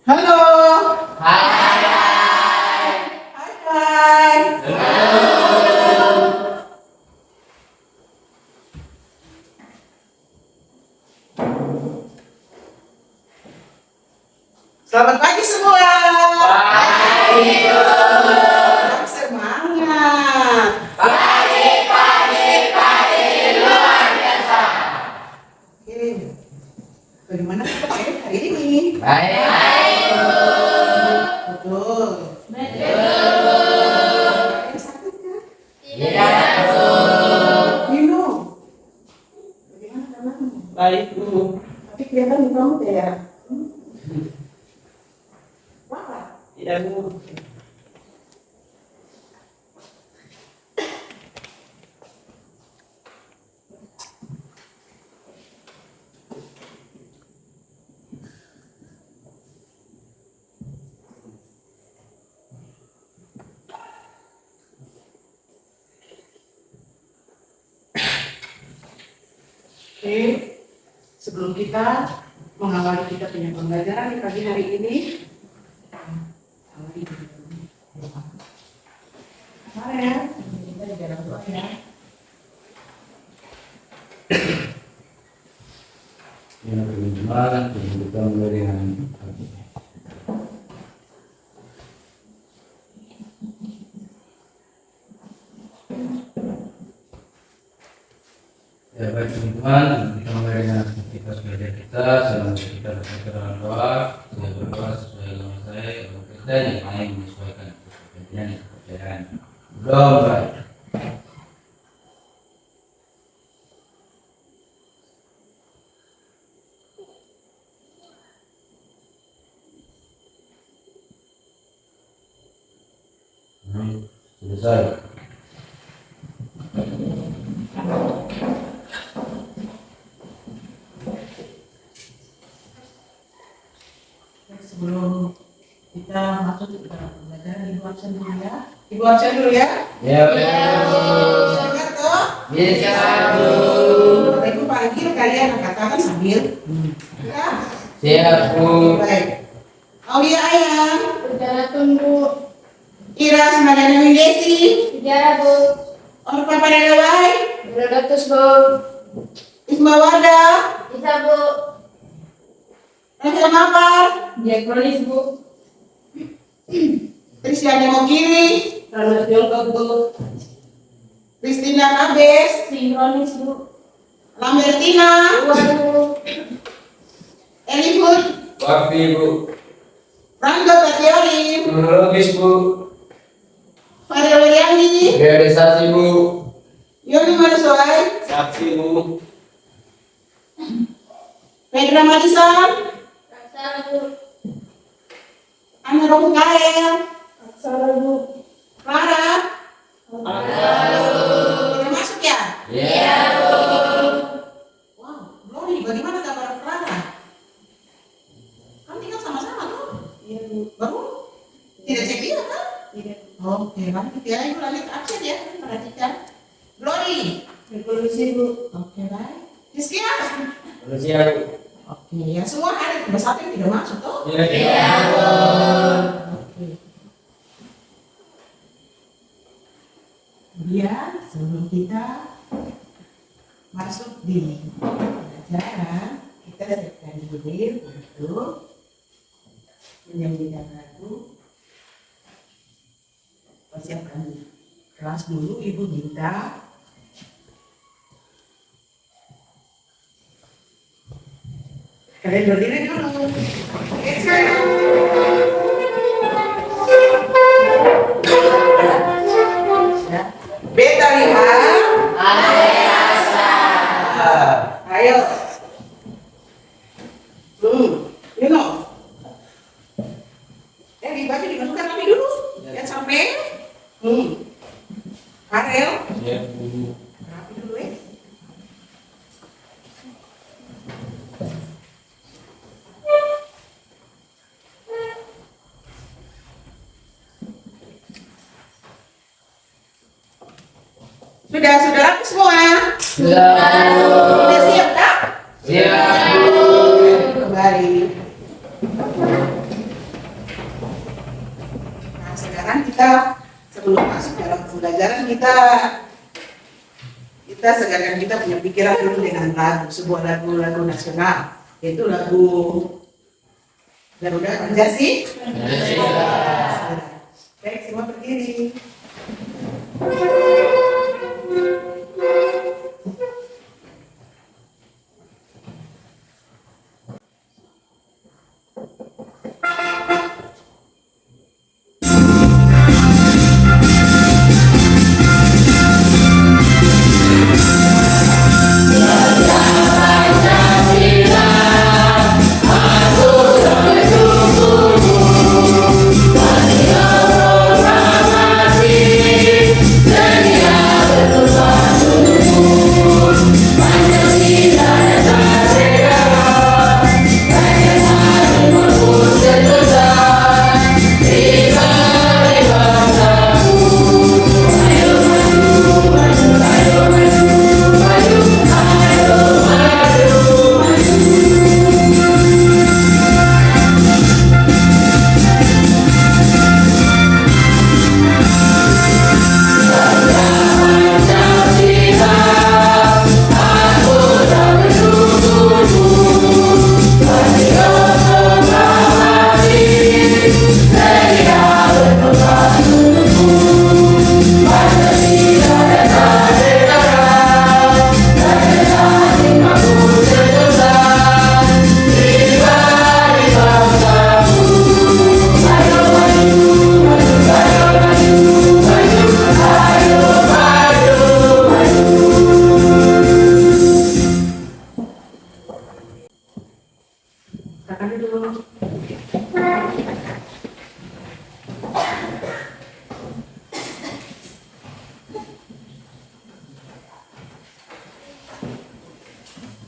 Halo. Hai. Hai. Selamat pagi semua. Pagi, Bu. Semangat. Pagi luar biasa. Oke. Bagaimana kita hidup hari ini? Baik, Betul. betul. Ada yang sakit kan? Tidak, Bu. Minum. Bagaimana kabarmu? Baik, Bu. Tapi kelihatan kamu ya. Apa? Tidak, Bu. Oke, sebelum kita mengawali kita punya pembelajaran di pagi hari ini, awali dulu. Mari ya, kita di dalam doa ya. Yang kelima, kita mulai dengan ya baik teman-teman, kita mulai dengan aktivitas belajar kita. Selama kita bersama dalam doa, saya berdoa sesuai agama saya, agama kita yang lain menyesuaikan kepentingan dan kepercayaan. Doa. Selesai. Sebelum kita masuk ke dalam pembelajaran, Ibu absen dulu ya. Ibu absen dulu ya. Ya, Sehat toh? Bisa, Bu. Bapak Ibu panggil kalian katakan sambil. Ya. Siap, Bu. Baik. Aulia Ayang, Sejarah tunggu. Ira Semadana Windesi, Sejarah, Bu. Orpa Padadawai, Herodotus, Bu. Isma Warda, Bisa, Bu. Rachel Mapar, Diakronis, Bu. Tristiani Mokiri, Kronos Tiongkok, Bu. Kristina Kabes, Sinkronis, Bu. Lambertina, Luar, Bu. Elihud, waktu Ibu, Rangga Patiori, kronologis Bu, Fadil Wiryani, realisasi Bu, Yoni Manusoai, Saksi, Bu. Pedra Madisan, Aksara, Bu. Ana Rohkael, Aksara, Bu. Clara, udah masuk ya? Iya, Bu. Wow, Glory, bagaimana kabar Clara? Kan tinggal sama-sama tuh? Iya, Bu. Baru? Tidak cek dia kan? Tidak. Oke, lanjut ya, Ibu lanjut absen ya, perhatikan. Glory, Revolusi, Bu. oke baik. Rizkia, siap Bu. oke ya semua ada cuma satu yang tidak masuk tuh. Iya, Bu. Oke. Kemudian sebelum kita masuk di pelajaran, kita siapkan diri untuk menyanyikan lagu. Persiapkan kelas dulu, Ibu minta. Kalian berdiri dulu. Let's go. Ya. Beta lihat. Ayo. You know. Baju dimasukkan lagi dulu. Lihat sampai. Karel. Siap Bu. Rapi dulu ya. Sudah rapi semua? Sudah. Sudah siap kak? Siap. Kembali. Nah sekarang kita sebelum masuk dalam pembelajaran kita segarkan kita punya pikiran dulu dengan sebuah lagu nasional, yaitu lagu Garuda Pancasila. Baik, semua berdiri.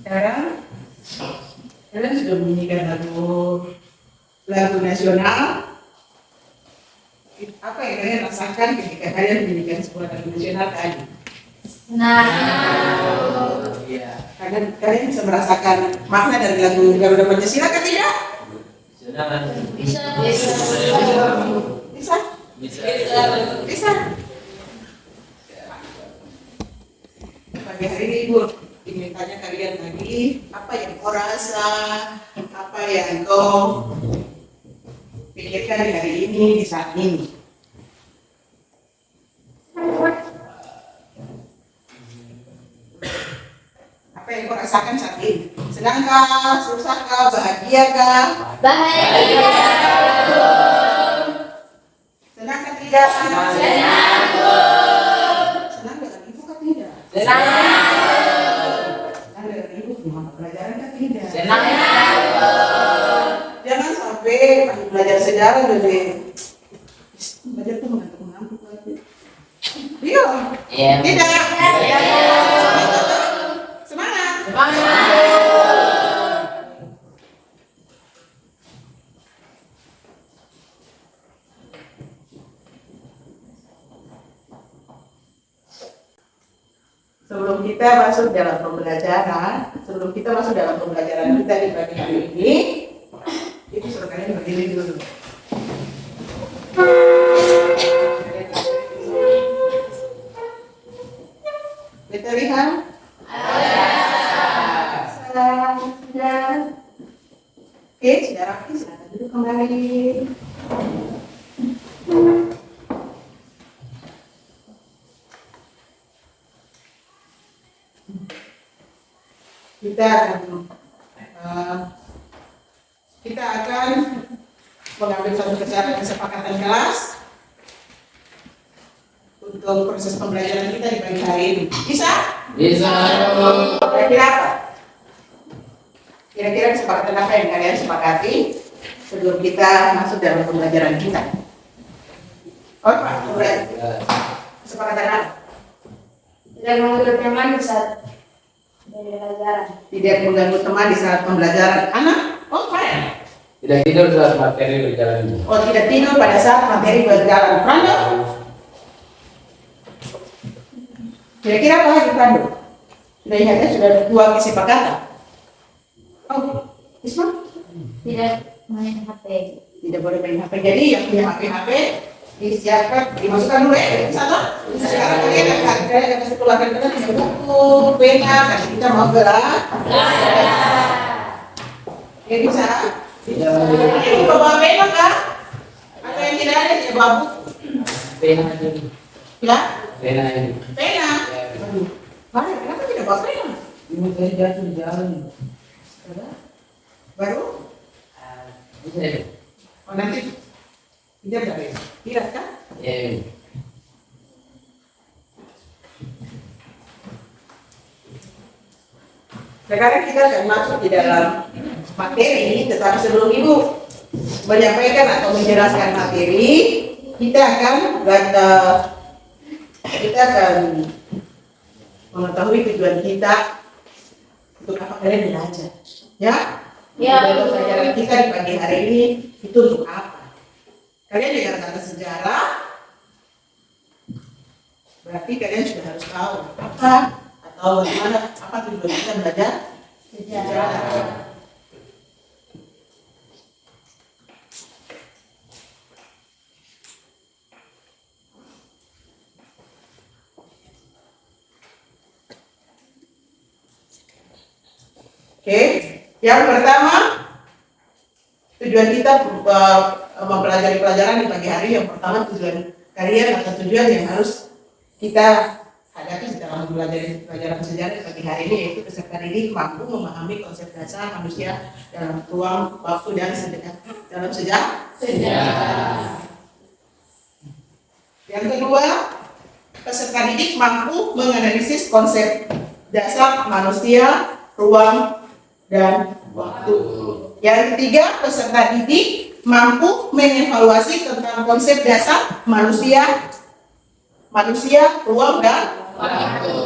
Sekarang kalian sudah menyanyikan lagu nasional. Apa yang kalian rasakan ketika kalian menyanyikan sebuah lagu nasional tadi? Kalian bisa merasakan makna dari lagu Garuda Pancasila kan tidak? Bisa. Pagi hari ini Ibu ingin tanya kalian lagi, apa yang kau rasa, apa yang kau pikirkan di hari ini, di saat ini? Apa yang kau rasakan saat ini? Senangkah, susahkah, bahagiakah? Bahagia. Senangkah tidak? Senang. Senang dengan ibu kah tidak? Senang. Senang dengan ibu gimana pelajaran kah tidak? Senang. Jangan sampai belajar sejarah dari belajar tuh mengantuk aja. Iya. Iya. Tidak. Semangat. Sebelum kita masuk dalam pembelajaran kita di pagi hari ini, itu suruh kalian berdiri dulu. Kita lihat. Sudah. Oke, sudah rapi, silakan duduk kembali. Kita akan mengambil satu kesepakatan kelas untuk proses pembelajaran kita di pagi hari ini. Bisa? Bisa. Kira-kira apa? Kira-kira kesepakatan apa yang kalian sepakati sebelum kita masuk dalam pembelajaran kita? Oh, kesepakatan apa? Tidak mengganggu teman di saat pembelajaran. Tidak mengganggu teman di saat pembelajaran. Anak? Oh, keren. Tidak tidur saat materi berjalan. Oh, tidak tidur pada saat materi berjalan. Randa? Kira-kira apa lagi Pandu? Sudah ingatnya sudah ada 2 kesepakatan. Oh, Isma? Tidak main HP. Tidak boleh main HP. Jadi yang punya HP disiapkan, dimasukkan dulu ya ke sana. Sekarang kalian akan kasih keluarkan buku, pena, dan kita mau gerak. Ya bisa. Ini bawa pena kan? Atau yang tidak ada ya bawa buku. Pena ini. Ya? Pena ini. Pena. Aduh, mana? Kenapa tidak bawa pena? Ini tadi jatuh di jalan. Baru? Bisa ya? Oh nanti tidak ada pena. Tidak kan? Ya. Sekarang kita akan masuk di dalam materi, tetapi sebelum Ibu menyampaikan atau menjelaskan materi, kita akan mengetahui tujuan kita untuk apa kalian belajar, ya? Ya. Dalam pelajaran kita di pagi hari ini itu untuk apa? Kalian dengar kata sejarah, berarti kalian sudah harus tahu apa atau bagaimana apa tujuan kita belajar sejarah. Oke, yang pertama tujuan kita mempelajari pelajaran di pagi hari. Yang pertama tujuan kalian atau tujuan yang harus kita hadapi dalam belajar pelajaran sejarah di pagi hari ini, yaitu peserta didik mampu memahami konsep dasar manusia dalam ruang, waktu, dan dalam sejarah. Yang kedua, peserta didik mampu menganalisis konsep dasar manusia, ruang, dan waktu. Yang ketiga, peserta didik mampu mengevaluasi tentang konsep dasar manusia, ruang, dan waktu.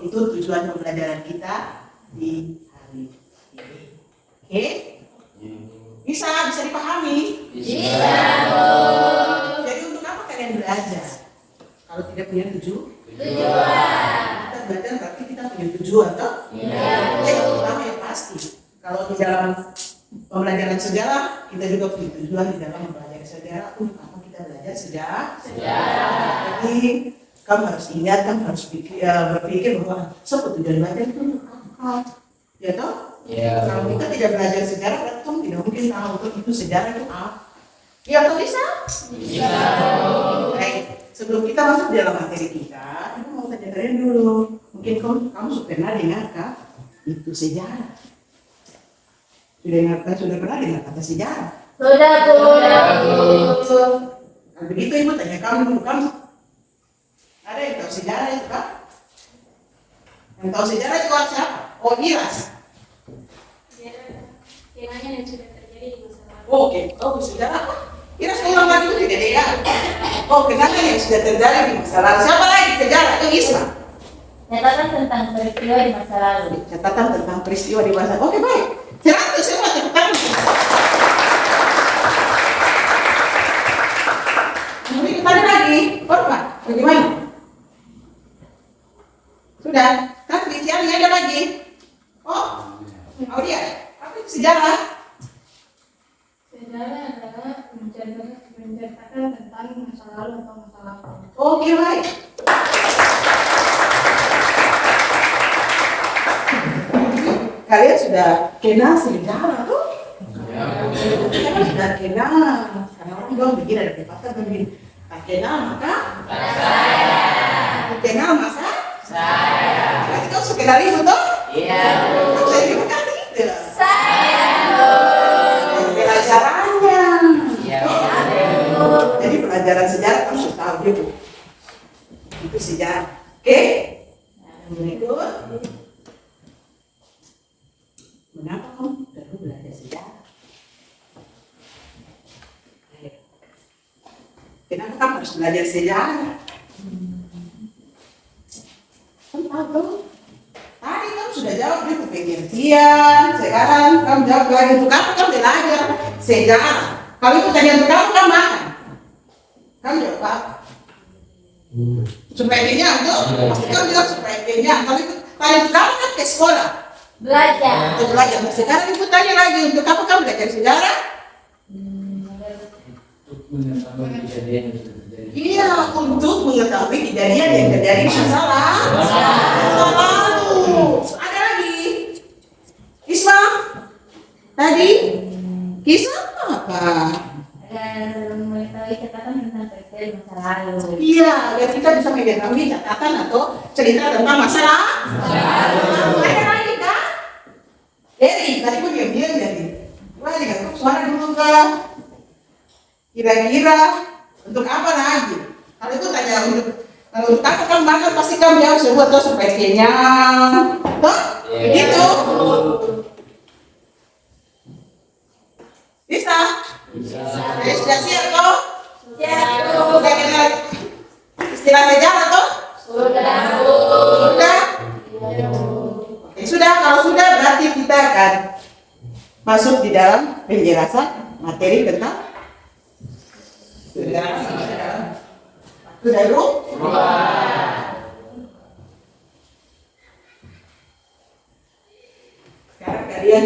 Itu tujuan pembelajaran kita di hari ini. Oke? Bisa dipahami? Bisa. Jadi untuk apa kalian belajar? Kalau tidak punya tujuan? Kita belajar berarti kita punya tujuan, toh? Yang pertama yang pasti. Kalau di dalam pembelajaran sejarah, kita juga punya tujuan di dalam mempelajari sejarah. Untuk apa kita belajar sejarah? Jadi kamu harus ingat, kamu harus berpikir bahwa sebuah tujuan belajar itu untuk apa? Ya toh? Ya. Kalau kita tidak belajar sejarah, berarti kamu tidak mungkin tahu itu sejarah itu apa. Ya atau bisa? Bisa. Baik, sebelum kita masuk di dalam materi kita, aku mau tanya kalian dulu. Mungkin kamu sudah pernah dengar kah? Itu sejarah. Sudah pernah dengar kata sejarah? Sudah, Bu. Nah, begitu Ibu tanya kamu, ada yang tahu sejarah itu kan? Yang tahu sejarah itu orang siapa? Oh, Iras. Kiranya yang sudah terjadi di masa lalu. Oke, oh sejarah apa? Iras orang lagi itu tidak dengar. Oh, kenangan yang sudah terjadi di masa lalu. Siapa lagi sejarah? Itu Isma. Catatan tentang peristiwa di masa lalu. Catatan tentang peristiwa di masa. Oke, baik. 100 semua tepuk tangan. Nanti kita lagi. Korban, bagaimana? Sudah. Kan peristiwanya ada lagi. Oh, dia. Apa itu sejarah? Sejarah adalah menceritakan tentang masa lalu atau masa lalu. Oke, baik. Kalian sudah kenal sejarah tuh? Kalian sudah kenal. Karena orang bilang begini ada pepatah begini. Tak kenal maka kenal maka berarti kau suka kenal Ibu tuh? Iya. Saya juga kan tidak. Saya. Pelajarannya. Iya. Jadi pelajaran sejarah kamu sudah tahu gitu. Itu sejarah. Oke? Yang berikut. Mengapa kamu perlu belajar sejarah? Kenapa kamu harus belajar sejarah? Kamu tahu dong? Tadi kamu sudah jawab itu pengertian. Sekarang kamu jawab lagi untuk apa kamu belajar sejarah? Kalau itu tadi untuk kamu makan. Kamu jawab apa? Supaya kenyang tuh, pasti kan bilang supaya kenyang. Kalau itu paling pertama kan ke sekolah. Belajar. Untuk belajar. Nah, sekarang ibu tanya lagi, untuk apa kamu belajar sejarah? Untuk mengetahui kejadian yang sudah terjadi. Iya, untuk mengetahui kejadian yang terjadi di masa lalu. Ada lagi? Isma? Tadi? Kisah apa? Agar mengetahui catatan tentang peristiwa di masa lalu. Iya, biar kita bisa mengetahui catatan atau cerita tentang masa lalu. Ada lagi kan? Eri, tadi pun diam-diam jadi. Wah, dikasih suara dulu kak. Kira-kira untuk apa lagi? Kalau itu tanya kalau untuk apa kamu makan pasti kamu jawab sebuah tuh supaya kenyang. Tuh, begitu. Bisa? Sudah siap toh? Sudah kenal istilah sejarah toh? Sudah? Sudah, kalau sudah berarti kita akan masuk di dalam penjelasan materi tentang sejarah. Sudah dulu? Sekarang kalian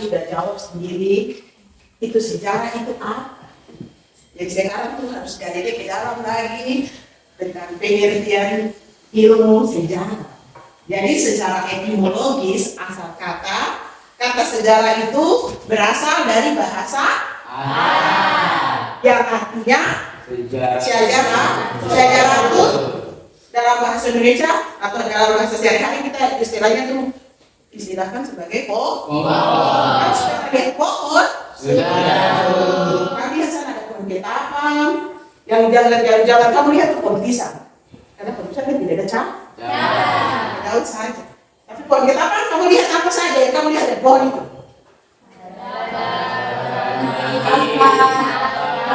sudah jawab sendiri. Itu sejarah itu apa? Jadi sekarang tuh harus kalian ke dalam lagi tentang pengertian ilmu sejarah. Jadi secara etimologis asal kata sejarah itu berasal dari bahasa yang artinya sejarah itu dalam bahasa Indonesia atau dalam bahasa sehari-hari kita istilahnya tuh istilahkan sebagai pohon. Sebagai pohon. Kami lihat sana ada pohon ketapang, yang jalan-jalan kamu lihat tuh pohon pisang. Karena pohon pisang kan tidak ada daun saja. Tapi pohon ketapang kamu lihat apa saja yang kamu lihat dari pohon itu.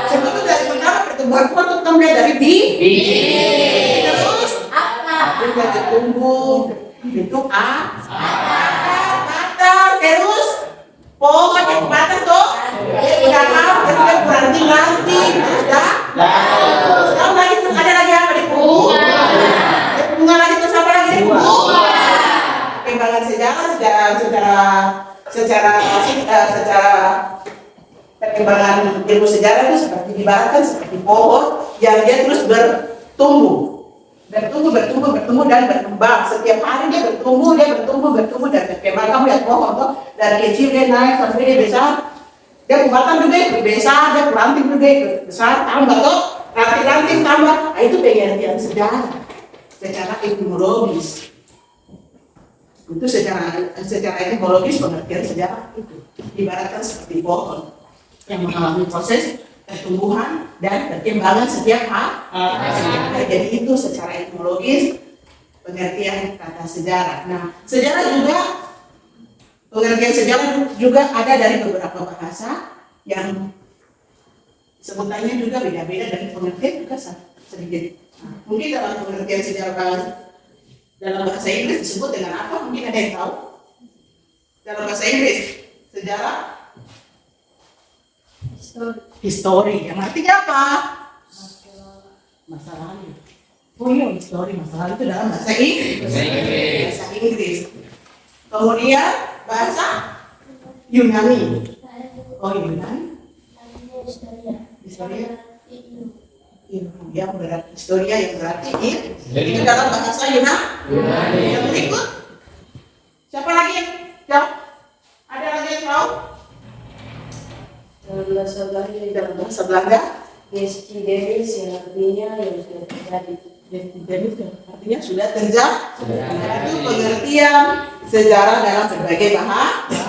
Sebetulnya dari pertama pertumbuhan pohon itu kamu lihat dari biji. Terus dia bertumbuh bentuk batang, terus pohon yang batang tuh udah terus ranting-ranting terus sekarang lagi terus ada lagi apa di bunga lagi terus apa lagi di perkembangan secara perkembangan ilmu sejarah itu seperti diibaratkan seperti pohon yang dia terus bertumbuh dan berkembang. Setiap hari dia bertumbuh dan berkembang. Kamu lihat pohon tuh dari kecil dia naik sampai dia besar. Dia batang juga besar, dia ranting juga besar, tambah tuh ranting tambah. Nah, itu pengertian sejarah secara etimologis. Itu secara etimologis pengertian sejarah itu ibaratkan seperti pohon yang mengalami proses pertumbuhan dan perkembangan setiap hari. Jadi itu secara etimologis pengertian kata sejarah. Nah, pengertian sejarah juga ada dari beberapa bahasa yang sebutannya juga beda-beda dan pengertian juga sedikit. Nah, mungkin dalam pengertian sejarah dalam bahasa Inggris disebut dengan apa? Mungkin ada yang tahu? Dalam bahasa Inggris sejarah history, yang artinya apa? Masa lalu. Oh iya, history, masa lalu itu dalam bahasa Inggris. Kemudian bahasa Yunani. Oh Yunani? Historia. Yang berarti historia yang berarti itu dalam bahasa Yunani. Yang berikut. Siapa lagi yang jawab? Ada lagi yang tahu? Dalam bahasa Belanda Decidedis yang artinya yang sudah terjadi. Decidedis yang artinya sudah terjadi. Itu pengertian sejarah dalam berbagai bahasa.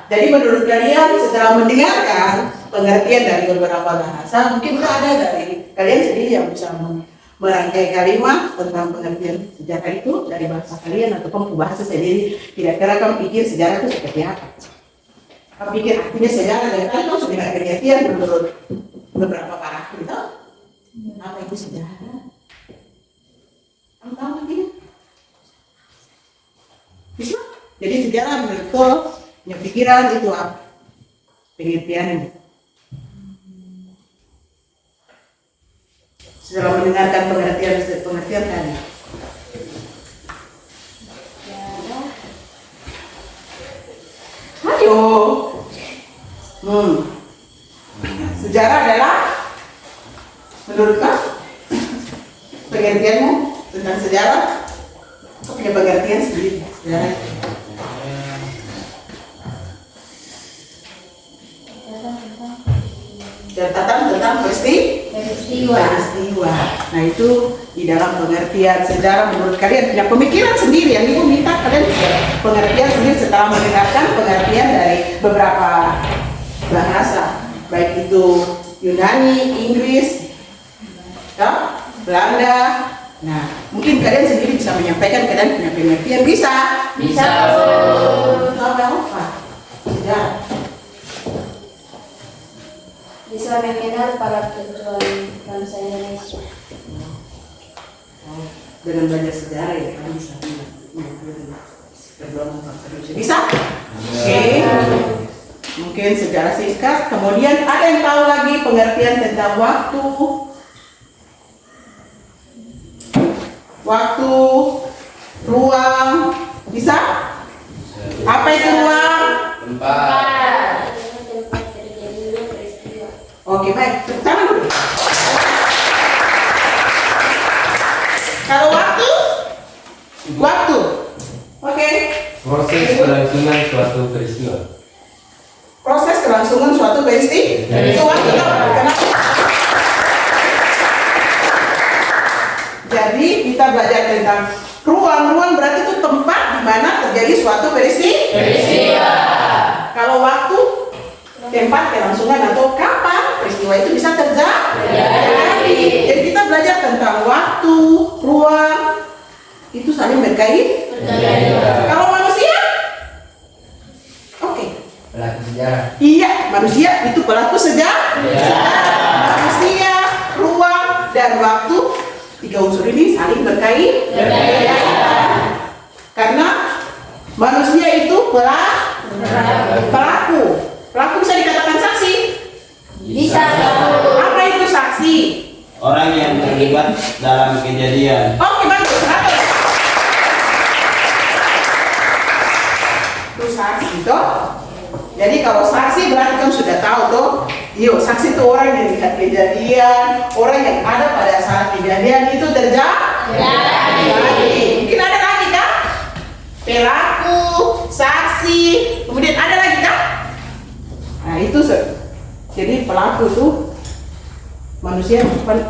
Jadi menurut kalian setelah mendengarkan pengertian dari beberapa bahasa, mungkin ada dari kalian sendiri yang bisa merangkai kalimat tentang pengertian sejarah itu dari bahasa kalian ataupun bahasa sendiri. Kira-kira kamu pikir sejarah itu seperti apa? Kamu pikir artinya sejarah dan kamu sudah pengertian menurut beberapa para ahli itu apa itu sejarah? Kamu tahu tidak? Bisa? Jadi sejarah menurut kau punya pikiran itu apa? Pengertiannya. Setelah mendengarkan pengertian tadi. Ayo. Sejarah adalah menurut kamu pengertianmu tentang sejarah? Kau punya pengertian sendiri sejarah. Catatan tentang peristiwa. Nah itu di dalam pengertian sejarah menurut kalian punya pemikiran sendiri yang ibu minta kalian pengertian sendiri setelah mendengarkan pengertian dari beberapa bahasa, baik itu Yunani, Inggris, ya, Belanda. Nah mungkin kalian sendiri bisa menyampaikan kalian punya pengertian, bisa? Apa? Sejarah. Bisa mengenal para pejuang bangsa Indonesia. Dengan belajar sejarah ya kalian bisa perjuangan bangsa Indonesia. Bisa? Oke. Mungkin sejarah singkat. Kemudian ada yang tahu lagi pengertian tentang waktu, ruang, bisa? Apa itu ruang? Tempat. Oke baik, tepuk tangan dulu. Kalau waktu, oke. Proses kelangsungan suatu peristiwa. Proses kelangsungan suatu peristiwa. Itu waktu. Kenapa? Jadi kita belajar tentang ruang berarti itu tempat di mana terjadi suatu peristiwa. Kalau waktu, tempat kelangsungan atau kapan peristiwa itu bisa terjadi. Jadi kita belajar tentang waktu, ruang, itu saling berkait. Kalau manusia, oke. Pelaku sejarah. Iya, manusia itu pelaku sejarah. Manusia, ruang, dan waktu, tiga unsur ini saling berkait. Karena manusia itu pelaku. Pelaku bisa dikatakan saksi? Bisa. Apa itu saksi? Orang yang terlibat dalam kejadian. Oke, bagus. Kenapa? Itu saksi toh. Jadi kalau saksi berarti kamu sudah tahu toh. Iyo, saksi itu orang yang lihat kejadian, orang yang ada pada saat kejadian itu terjadi. Mungkin ada lagi kan? Pelaku, saksi, kemudian ada lagi kan? Nah itu jadi pelaku itu manusia bukan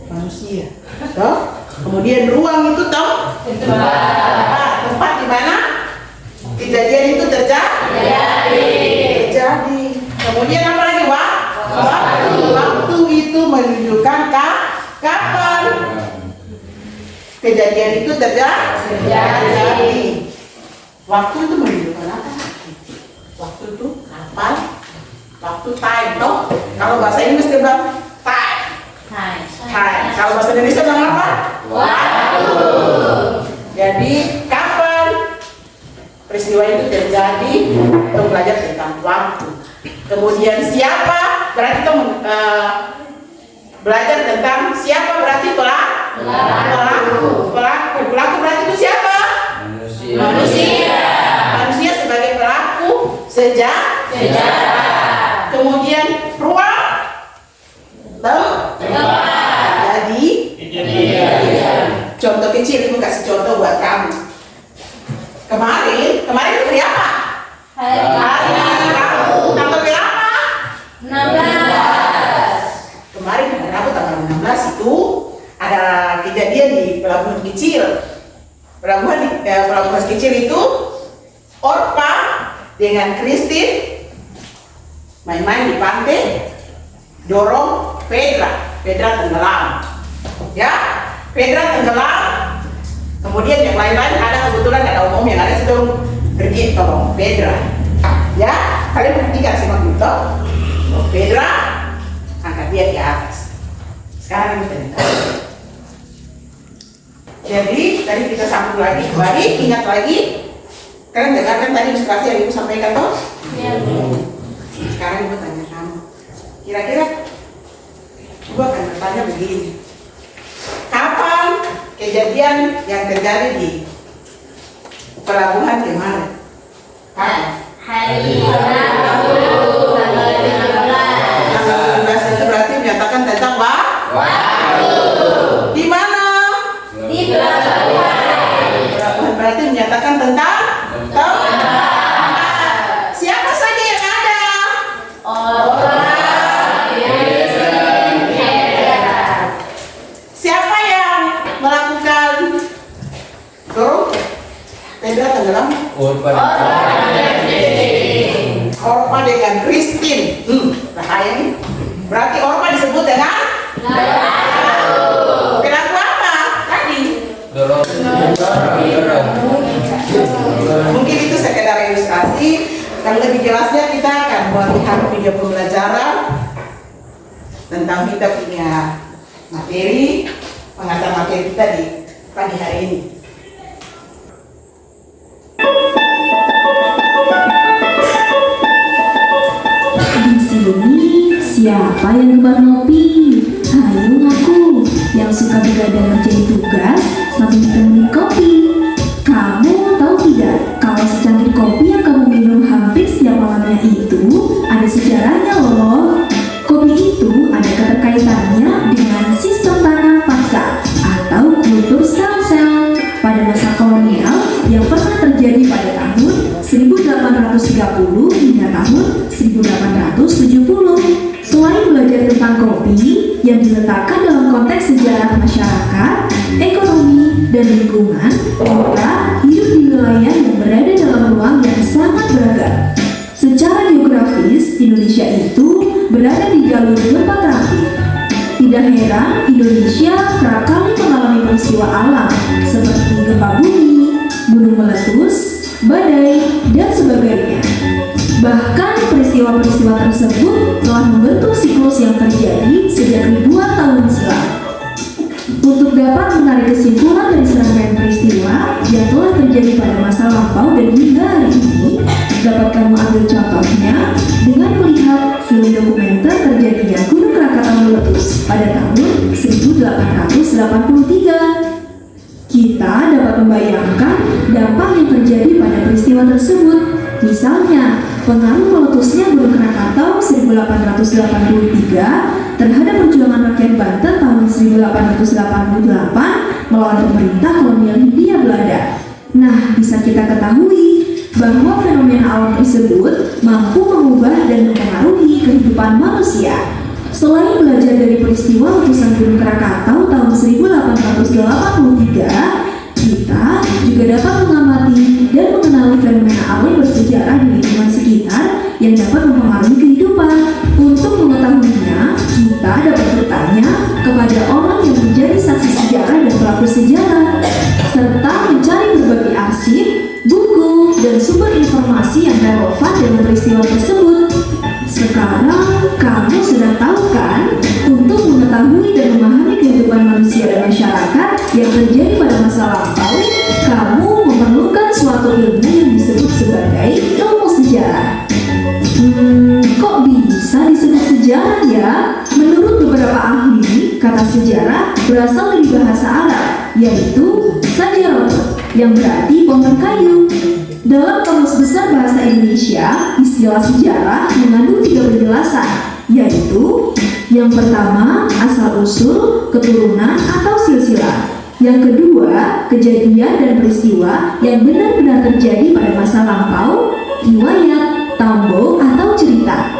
manusia. Toh? Kemudian ruang itu toh tempat di mana kejadian itu terjadi. Kemudian apa lagi waktu itu menunjukkan kapan kejadian itu terjadi. Waktu itu menunjukkan apa? Waktu itu kapan? Waktu time toh. Kalau bahasa Inggris dia bilang time. Kalau bahasa Indonesia bilang apa? Waktu. Jadi kapan peristiwa itu terjadi? Kita belajar tentang waktu. Kemudian siapa? Berarti kita belajar tentang siapa berarti pelaku. Pelaku berarti itu siapa? Manusia sebagai pelaku sejarah. Kemudian ruang, jadi contoh kecil, itu kasih contoh buat kamu. Kemarin itu hari apa? Hari Rabu. Tanggal berapa? 16. Kemarin hari Rabu tanggal 16 itu ada kejadian di pelabuhan kecil. Pelabuhan kecil itu Orpa dengan Kristin main-main di pantai, dorong Pedra tenggelam. Ya, Pedra tenggelam. Kemudian yang lain-lain ada kebetulan ada umum yang ada sedang pergi tolong Pedra. Ya, kalian perhatikan sama gitu. Pedra angkat dia di atas. Sekarang kita lihat. Jadi tadi kita sambung lagi kembali, ingat lagi. Kalian dengarkan tadi ilustrasi yang ibu sampaikan toh? Ya. Sekarang ibu tanya kamu, kira-kira Gua akan bertanya begini. Kapan kejadian yang terjadi di pelabuhan kemarin? Kapan? Hari Tanggal 15 itu berarti menyatakan tentang di mana? di pelabuhan. Berarti menyatakan tentang siapa saja yang ada? Siapa yang melakukan tenda tenggelam? Orpa dengan Christine. Bahaya nih. Berarti Orpa disebut dengan pelaku apa? Tadi. Mungkin itu sekedar ilustrasi. Yang lebih jelasnya kita akan melihat video pembelajaran tentang kita punya materi, pengantar materi kita di pagi hari ini. Di sini siapa yang gemar ngopi? Hayo ngaku yang suka begadang ngerjain tugas sambil ditemani kopi. Kamu tahu tidak kalau secangkir kopi yang kamu minum hampir setiap malamnya itu ada sejarahnya loh. Kopi itu ada keterkaitannya dengan sistem tanam paksa atau kultur stem-cell pada masa kolonial yang pernah terjadi pada tahun 1830 hingga tahun 1870. Selain belajar tentang kopi yang diletakkan dalam konteks sejarah masyarakat, ekonomi, dan lingkungan, kita hidup di wilayah yang berada dalam ruang yang sangat beragam. Secara geografis, Indonesia itu berada di jalur gempa terakhir. Tidak heran Indonesia kerap kali mengalami peristiwa alam seperti gempa bumi, gunung meletus, badai, dan sebagainya. Bahkan peristiwa-peristiwa tersebut telah membentuk siklus yang terjadi sejak ribuan tahun silam. Untuk dapat menarik kesimpulan dari serangkaian peristiwa yang telah terjadi pada masa lampau dan hingga hari ini, dapat kamu ambil contohnya dengan melihat film dokumenter terjadinya Gunung Krakatau meletus pada tahun 1883. Kita dapat membayangkan dampak yang terjadi pada peristiwa tersebut. Misalnya, pengaruh meletusnya Gunung Krakatau 1883 terhadap perjuangan rakyat Banten tahun 1888 melawan pemerintah kolonial Hindia Belanda. Nah, bisa kita ketahui bahwa fenomena alam tersebut mampu mengubah dan mempengaruhi kehidupan manusia. Selain belajar dari peristiwa letusan Gunung Krakatau tahun 1883, kita juga dapat mengamati dan mengenali fenomena alam bersejarah di lingkungan sekitar yang dapat mempengaruhi kehidupan. Untuk mengetahuinya, kita dapat bertanya kepada orang yang menjadi saksi sejarah dan pelaku sejarah, serta mencari berbagai arsip, buku, dan sumber informasi yang relevan dengan peristiwa tersebut. Sekarang, kamu sudah tahu kan, untuk mengetahui dan memahami kehidupan manusia dan masyarakat yang terjadi pada masa lampau, kamu memerlukan suatu ilmu yang disebut sebagai ilmu sejarah. Kok bisa disebut sejarah ya? Menurut beberapa ahli, kata sejarah berasal dari bahasa Arab, yaitu sajarah, yang berarti pohon kayu. Dalam Kamus Besar Bahasa Indonesia, istilah sejarah mengandung 3 penjelasan, yaitu yang pertama, asal-usul, keturunan, atau silsilah. Yang kedua, kejadian dan peristiwa yang benar-benar terjadi pada masa lampau, riwayat, tambo, atau cerita.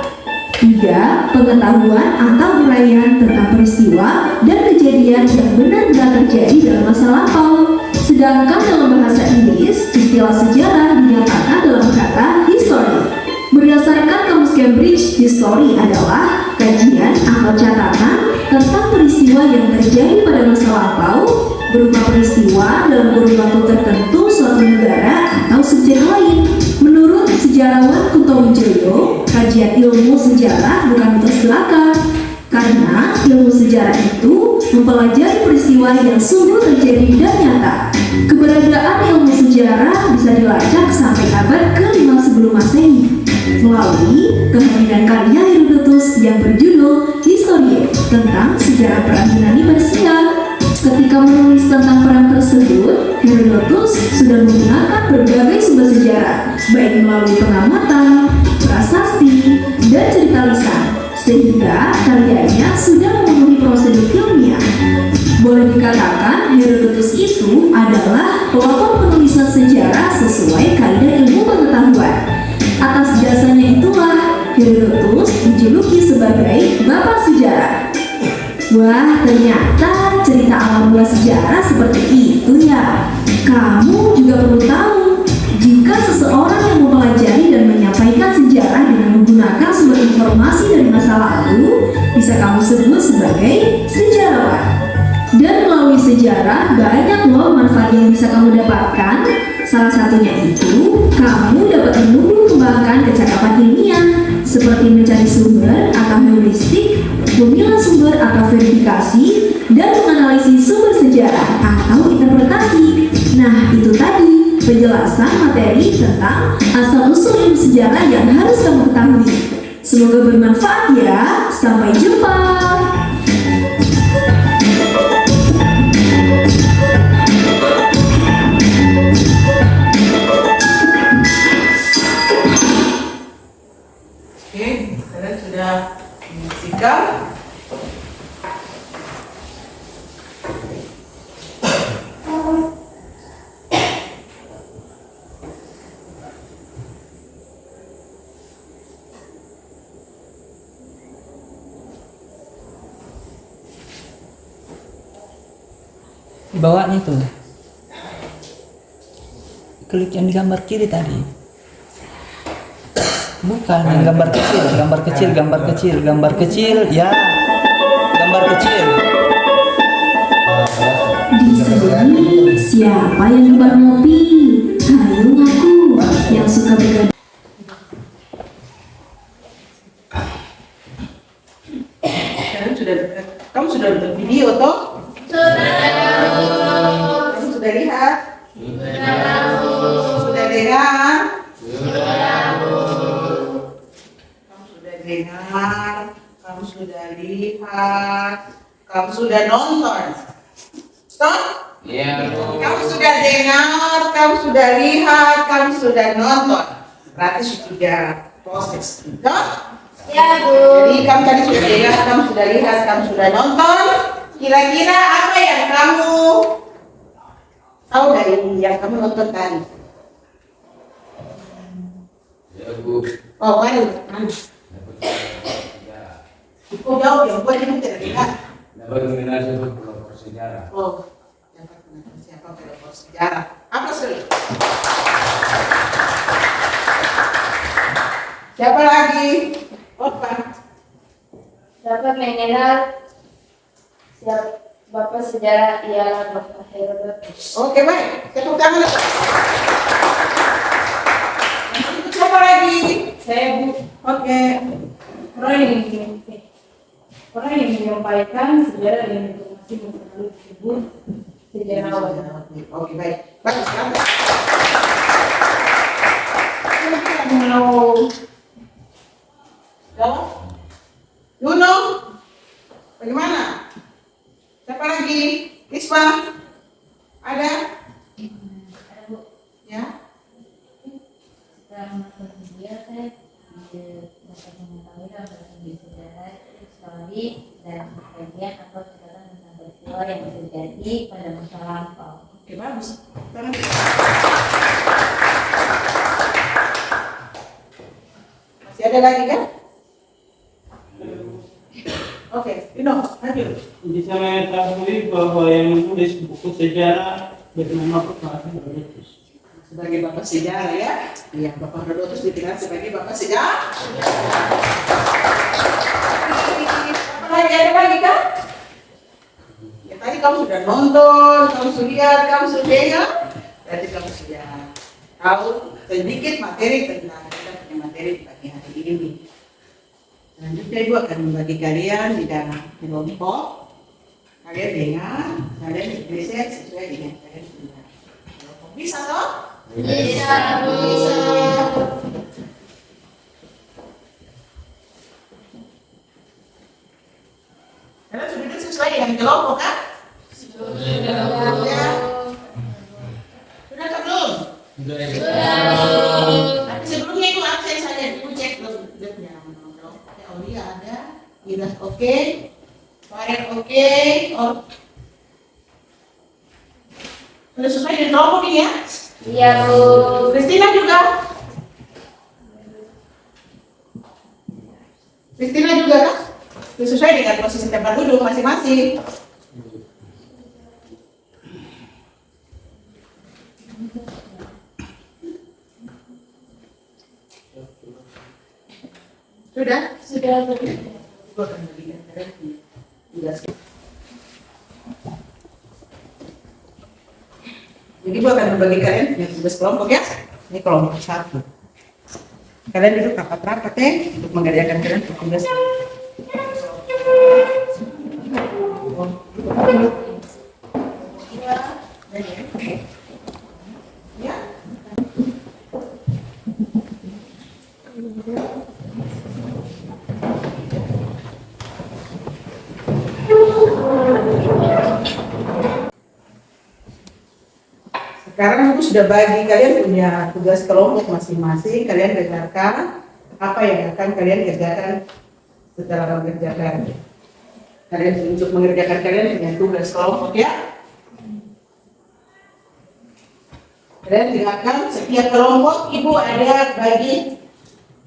3. Pengetahuan atau uraian tentang peristiwa dan kejadian yang benar-benar terjadi dalam masa lampau. Sedangkan dalam bahasa Inggris, istilah sejarah dinyatakan dalam kata history. Berdasarkan Kamus Cambridge, history adalah kajian atau catatan tentang peristiwa yang terjadi pada masa lampau, berupa peristiwa dalam kurun waktu tertentu suatu negara atau subjek lain. Menurut sejarawan Kunto Wijoyo, kajian ilmu sejarah bukan mitos belaka, karena ilmu sejarah itu mempelajari peristiwa yang sungguh terjadi dan nyata. Keberadaan ilmu sejarah bisa dilacak sampai abad ke-5 sebelum Masehi. melalui kehadiran karya Herodotus yang berjudul Historia tentang sejarah perang Yunani Persia. Ketika menulis tentang perang tersebut, Herodotus sudah menggunakan berbagai sumber sejarah, baik melalui pengamatan, prasasti, dan cerita lisan, sehingga karyanya sudah memenuhi prosedur ilmiah. Boleh dikatakan Herodotus itu adalah pelopor penulisan sejarah sesuai kaidah ilmu pengetahuan. Atas jasanya itulah Herodotus dijuluki sebagai Bapak Sejarah. Wah, ternyata cerita awal mula sejarah seperti itu ya. Kamu juga perlu tahu, jika seseorang yang mempelajari dan menyampaikan sejarah dengan menggunakan sumber informasi dari masa lalu, bisa kamu sebut sebagai sejarawan. Dan melalui sejarah, banyak loh manfaat yang bisa kamu dapatkan. Salah satunya itu, kamu dapat menumbuh kembangkan kecakapan ilmiah, seperti mencari sumber atau heuristik, memilah sumber atau verifikasi, dan menganalisis sumber sejarah atau interpretasi. Nah, itu tadi penjelasan materi tentang asal-usul ilmu sejarah yang harus kamu ketahui. Semoga bermanfaat ya. Sampai jumpa. Oke, kalian sudah menyaksikan Bawahnya tuh. Klik yang di gambar kiri tadi. Bukan yang gambar kecil, gambar kecil, gambar kecil, gambar kecil, ya. Gambar kecil. Di sini siapa yang gemar ngopi? Ayo ngaku yang suka bergabung. kamu sudah nonton video toh? Kamu sudah lihat? Sudah dengar? Kamu sudah dengar? Kamu sudah lihat? Kamu sudah nonton? Stop? Iya. Kamu sudah dengar? Kamu sudah lihat? Kamu sudah nonton? Berarti sudah proses, toh? Ya, Bu. Jadi kamu tadi sudah dengar, kamu sudah lihat, kamu sudah nonton. Kira-kira apa yang kamu tahu dari yang kamu nonton tadi? Ya, Bu. Oh, mana? Oh, jauh yang buat ini tidak lihat. Dapat mengenal sebuah pelopor sejarah. Oh, dapat mengenal siapa pelopor sejarah? Apa sih? Siapa lagi? Opa. Dapat mengenal siapa Bapak sejarah ialah Bapak Herodotus. Oke, baik. Tepuk tangan. Siapa lagi? Saya, Bu. Oke. Orang yang menyampaikan sejarah dan informasi masa lalu disebut sejarawan. Oke, baik. Bagus, silakan. Siapa yang mau jawab? Yuno? Bagaimana? Siapa lagi? Isma? Ada? Ya? Setelah menonton video, saya dapat mengetahui dalam sejarah, histori, dan bagian atau catatan tentang peristiwa yang terjadi pada masa lampau. Oke, bagus. Tangan. Masih ada lagi kan? Oke, Yuno, lanjut. Bisa mengetahui bahwa yang menulis buku sejarah bernama Bapak Herodotus. Sebagai bapak sejarah ya? Iya, Bapak Herodotus dikenal sebagai bapak sejarah. Apa lagi, ada lagi kan? Ya tadi kamu sudah nonton, kamu sudah lihat, kamu sudah dengar. Berarti kamu sudah tahu sedikit materi tentang kita punya materi di pagi hari ini. Selanjutnya Ibu akan membagi kalian di dalam kelompok. Kalian dengar, kalian riset sesuai dengan kalian punya kelompok. Bisa toh? Bisa, Bu. Bisa. mengerjakan kelompok kan? Ya. Sudah atau belum? Tapi sebelumnya itu absen saja, ibu cek dulu hidupnya. Aulia ada, Ira oke, Farel oke, sudah sesuai dengan kelompok ini ya? Iya, Bu. Kristina juga? Kristina juga kan? Sesuai dengan posisi tempat duduk masing-masing. Sudah? Sudah, Bu. Gua akan berikan kalian tugas. Jadi gua akan membagi kalian punya tugas kelompok ya. Ini kelompok 1. Kalian duduk rapat-rapat ya untuk mengerjakan kalian tugas. Ya. Sekarang aku sudah bagi kalian punya tugas kelompok masing-masing. Kalian dengarkan apa yang akan kalian kerjakan setelah mengerjakan. Kalian untuk mengerjakan kalian punya tugas kelompok ya. Kalian dengarkan setiap kelompok ibu ada bagi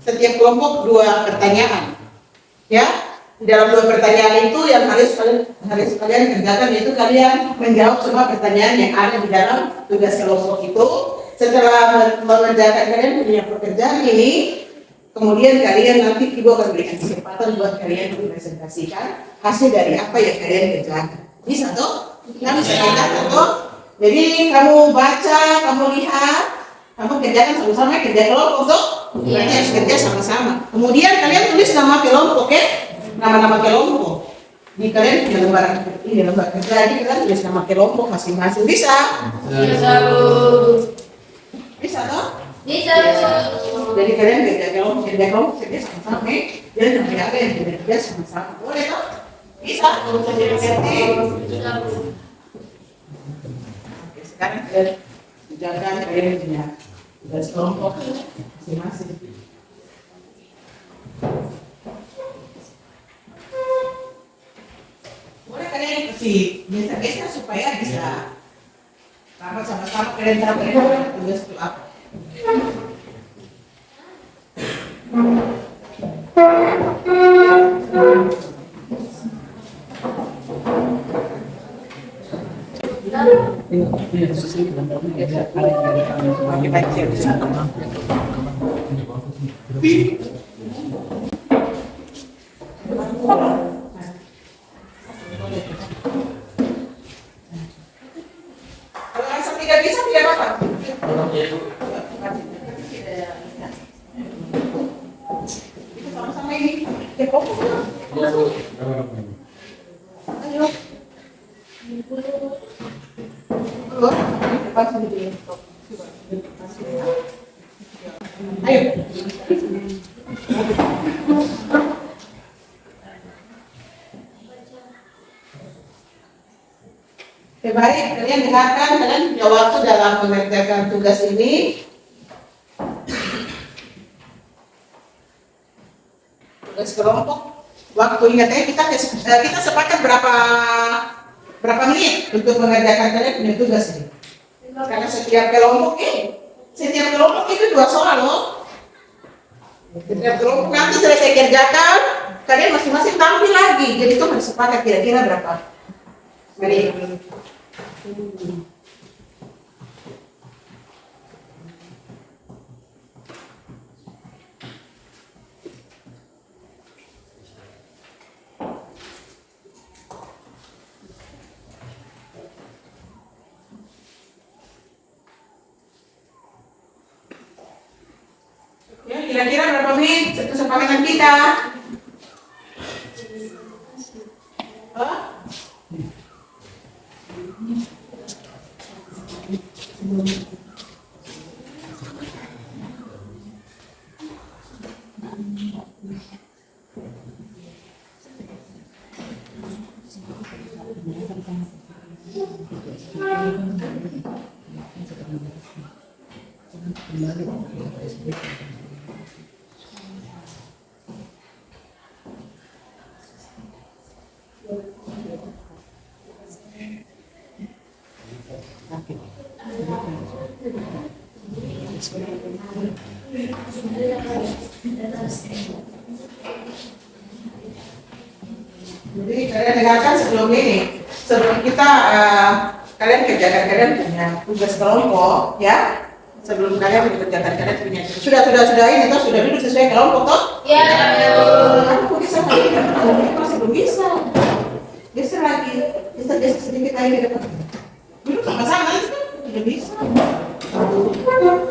setiap kelompok 2 pertanyaan. Ya. Di dalam 2 pertanyaan itu yang harus kalian kerjakan yaitu kalian menjawab semua pertanyaan yang ada di dalam tugas kelompok itu. Setelah mengerjakan kalian punya pekerjaan ini, kemudian kalian nanti ibu akan berikan kesempatan buat kalian mempresentasikan hasil dari apa yang kalian kerjakan. Bisa toh? Kamu bisa kerjakan toh? Jadi kamu baca, kamu lihat, kamu kerjakan sama-sama kerja kelompok toh? Berarti harus kerja sama-sama. Kemudian kalian tulis nama kelompok ya? Nama-nama kelompok. Di kalian punya lembar kerja, jadi kalian tulis nama kelompok masing-masing. Bisa? Bisa, Bu. Bisa toh? Bisa, Bu. Jadi kalian kerja kelompok kerja sama-sama. Dan ada yang kerja sama-sama. Boleh toh? Bisa? Bisa jadi ngerti? Oke, sekarang kalian jaga kalian punya tugas kelompok masing-masing. Boleh kalian ikuti biasa-biasa supaya bisa rapat sama-sama kalian tahu kalian tugas itu apa. Kalau langsung tidak bisa tidak apa-apa. Kita sama-sama ini kelompok. Ayo. Keluar, depan sendiri. Ayo. Oke, baik, kalian dengarkan, kalian punya waktu dalam mengerjakan tugas ini. Tugas kelompok. Waktu ingat ya, kita sepakat berapa menit untuk mengerjakan kalian punya tugas ini. Karena setiap kelompok itu 2 soal loh. Setiap kelompok nanti selesai kerjakan, kalian masing-masing tampil lagi. Jadi itu harus sepakat kira-kira berapa menit. Ya, kira-kira berapa menit kesepakatan kita? Hah? Jadi kalian dengarkan sebelum ini, sebelum kita kalian kerjakan, kalian punya tugas kelompok, ya. Sebelum kalian dikerjakan, kalian punya sudah ini toh sudah duduk sesuai kelompok toh? Ya. Aku bisa lagi, masih belum bisa. Geser lagi, geser sedikit lagi ke depan. Duduk sama-sama itu kan sudah bisa.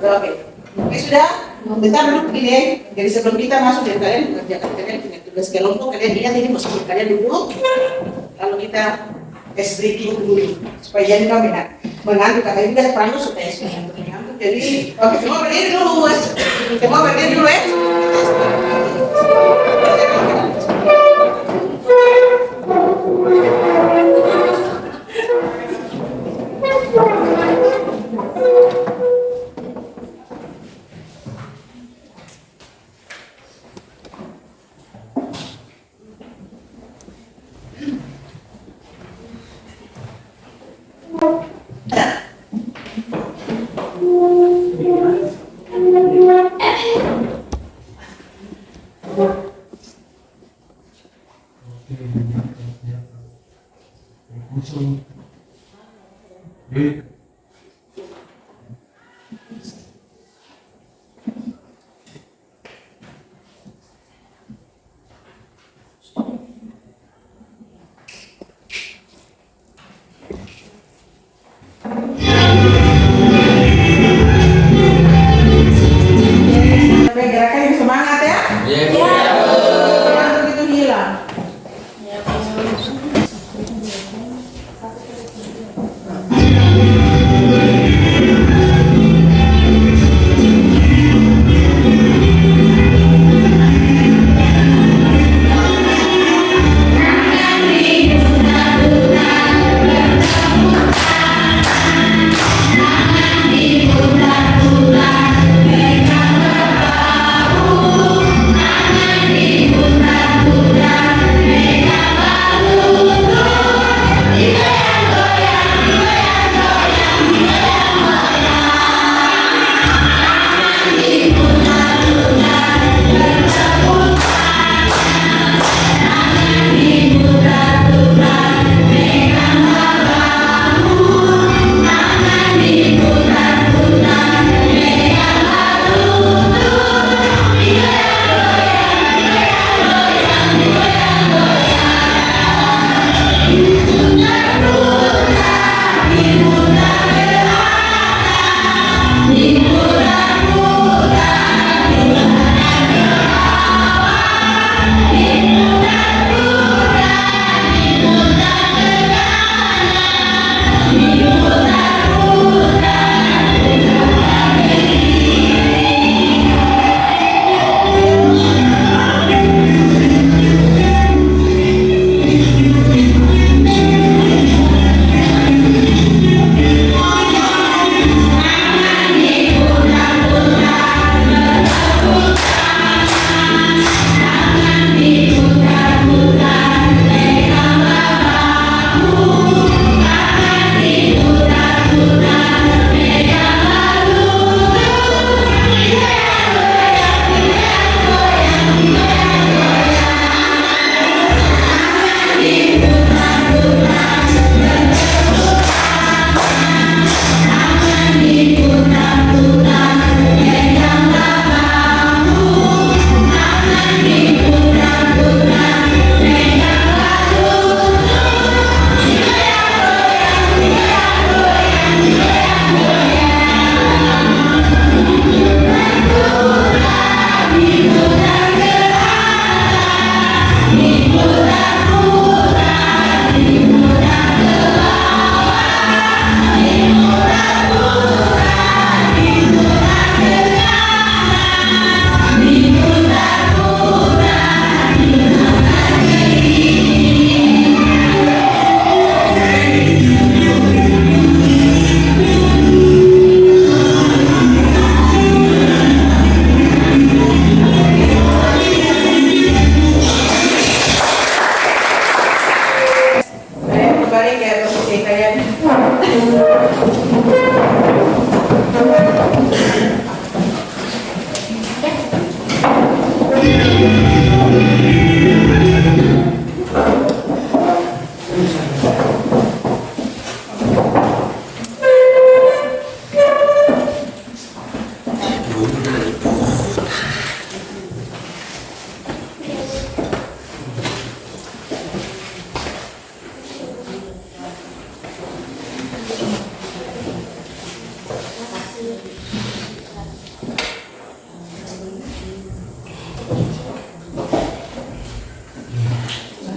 Oke, oke sudah. Bentar duduk begini. Jadi sebelum kita masuk dan kalian mengerjakan, kalian punya tugas kelompok, kalian lihat ini maksudnya kalian duduk. Lalu kita tes breaking dulu supaya jadi kau mengantuk kalian juga perlu supaya mengantuk. Jadi oke semua berdiri dulu, semua berdiri dulu ya. Gerakan yang semangat ya. Jangan begitu hilang. Ya.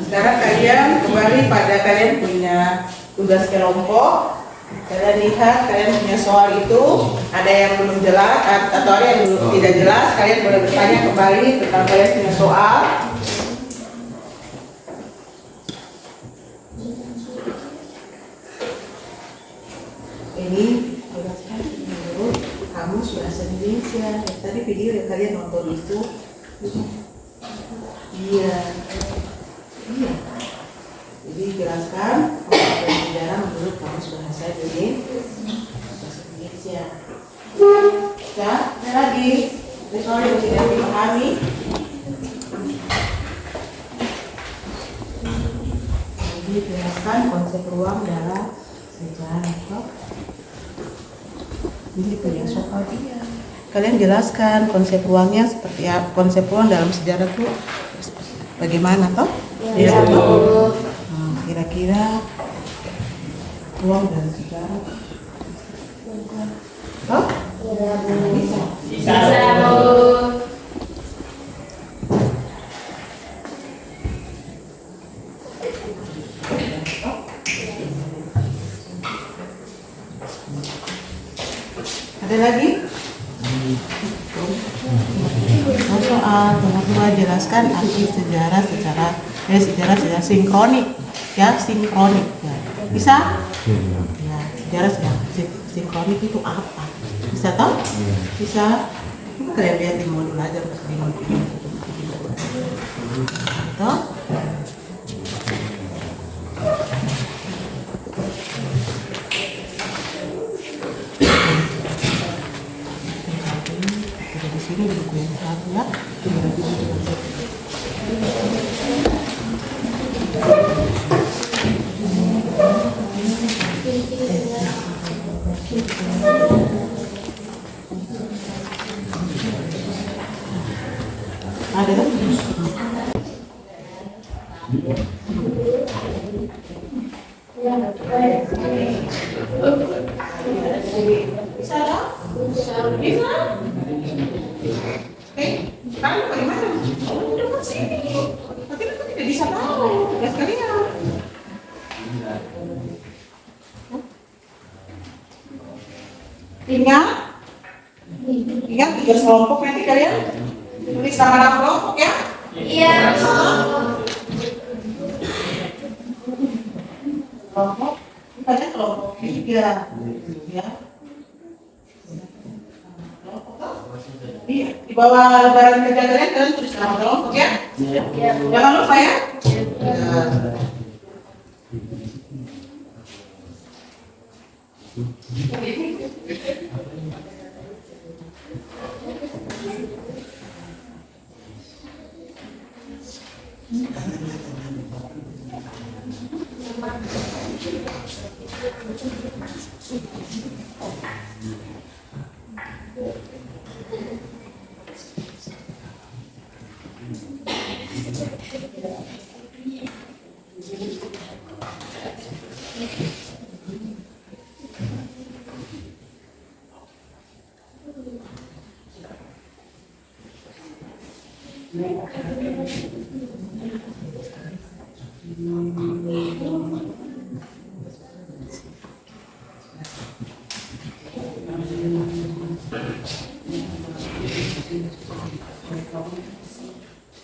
Sekarang kalian kembali pada kalian punya tugas kelompok. Kalian lihat kalian punya soal itu ada yang belum jelas atau ada yang belum tidak jelas. Kalian boleh bertanya kembali tentang kalian punya soal. Ini tugasnya menurut kamus bahasa Indonesia. Tadi video yang kalian nonton itu, iya. Iya. Jadi jelaskan pengetahuan sejarah menurut kamus bahasa Indonesia. Ya, ada lagi. Soal yang tidak dipahami. Jadi jelaskan konsep ruang dalam sejarah. Ini punya soal dia. Kalian jelaskan konsep ruangnya seperti apa? Konsep ruang dalam sejarah itu bagaimana toh? Ya, Bu. Kira-kira ruang dalam sejarah. Toh? Ya, Bu. Bisa. Bisa. Ada lagi? Soal nomor 2, jelaskan arti sejarah secara sinkronik, ya sinkronik. Ya. Bisa? Ya, sejarah sinkronik itu apa? Bisa toh? Bisa. Kalian lihat di modul aja di modul. Toh? Di sini buku yang satu ya. Ada kan? Bisa lah? Bisa? Oke, sekarang bagaimana? Udah masih. Tapi aku tidak bisa tahu tugas kalian. Ingat tugas kelompok nanti kalian tulis nama kelompok ya. Iya. Kelompok, kita kelompok 3 ya. Iya, di bawah lembaran kerja kalian tulis nama kelompok ya. Jangan lupa ya.